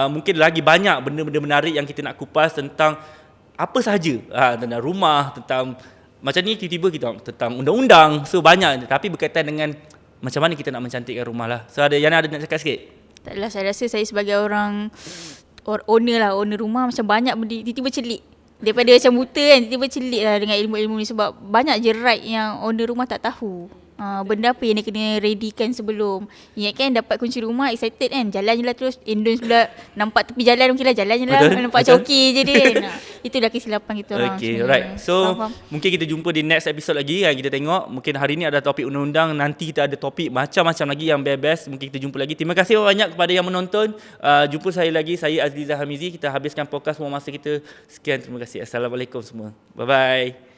mungkin lagi banyak benda-benda menarik yang kita nak kupas tentang apa sahaja, tentang rumah, tentang macam ni tiba-tiba kita tentang undang-undang. So banyak, tapi berkaitan dengan macam mana kita nak mencantikkan rumah lah. So Yana ada nak cakap sikit? Taklah, saya rasa saya sebagai orang owner rumah, macam banyak benda tiba-tiba celik. Daripada macam buta kan, tiba-tiba celik lah dengan ilmu-ilmu ni, sebab banyak je right yang owner rumah tak tahu. Benda apa yang dia kena readykan sebelum. Ingat kan dapat kunci rumah, excited kan, jalan je lah terus. Endons pula nampak tepi jalan, mungkin lah jalan je lah. Nampak macam okey je dia kan. Itulah kesilapan kita orang. Okay, alright. So mungkin kita jumpa di next episode lagi kan. Kita tengok mungkin hari ni ada topik undang-undang, nanti kita ada topik macam-macam lagi yang best. Mungkin kita jumpa lagi. Terima kasih banyak kepada yang menonton. Jumpa saya lagi, saya Azlizah Hamizi. Kita habiskan podcast semua masa kita. Sekian, terima kasih. Assalamualaikum semua. Bye-bye.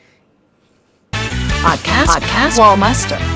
Podcast Wall Master.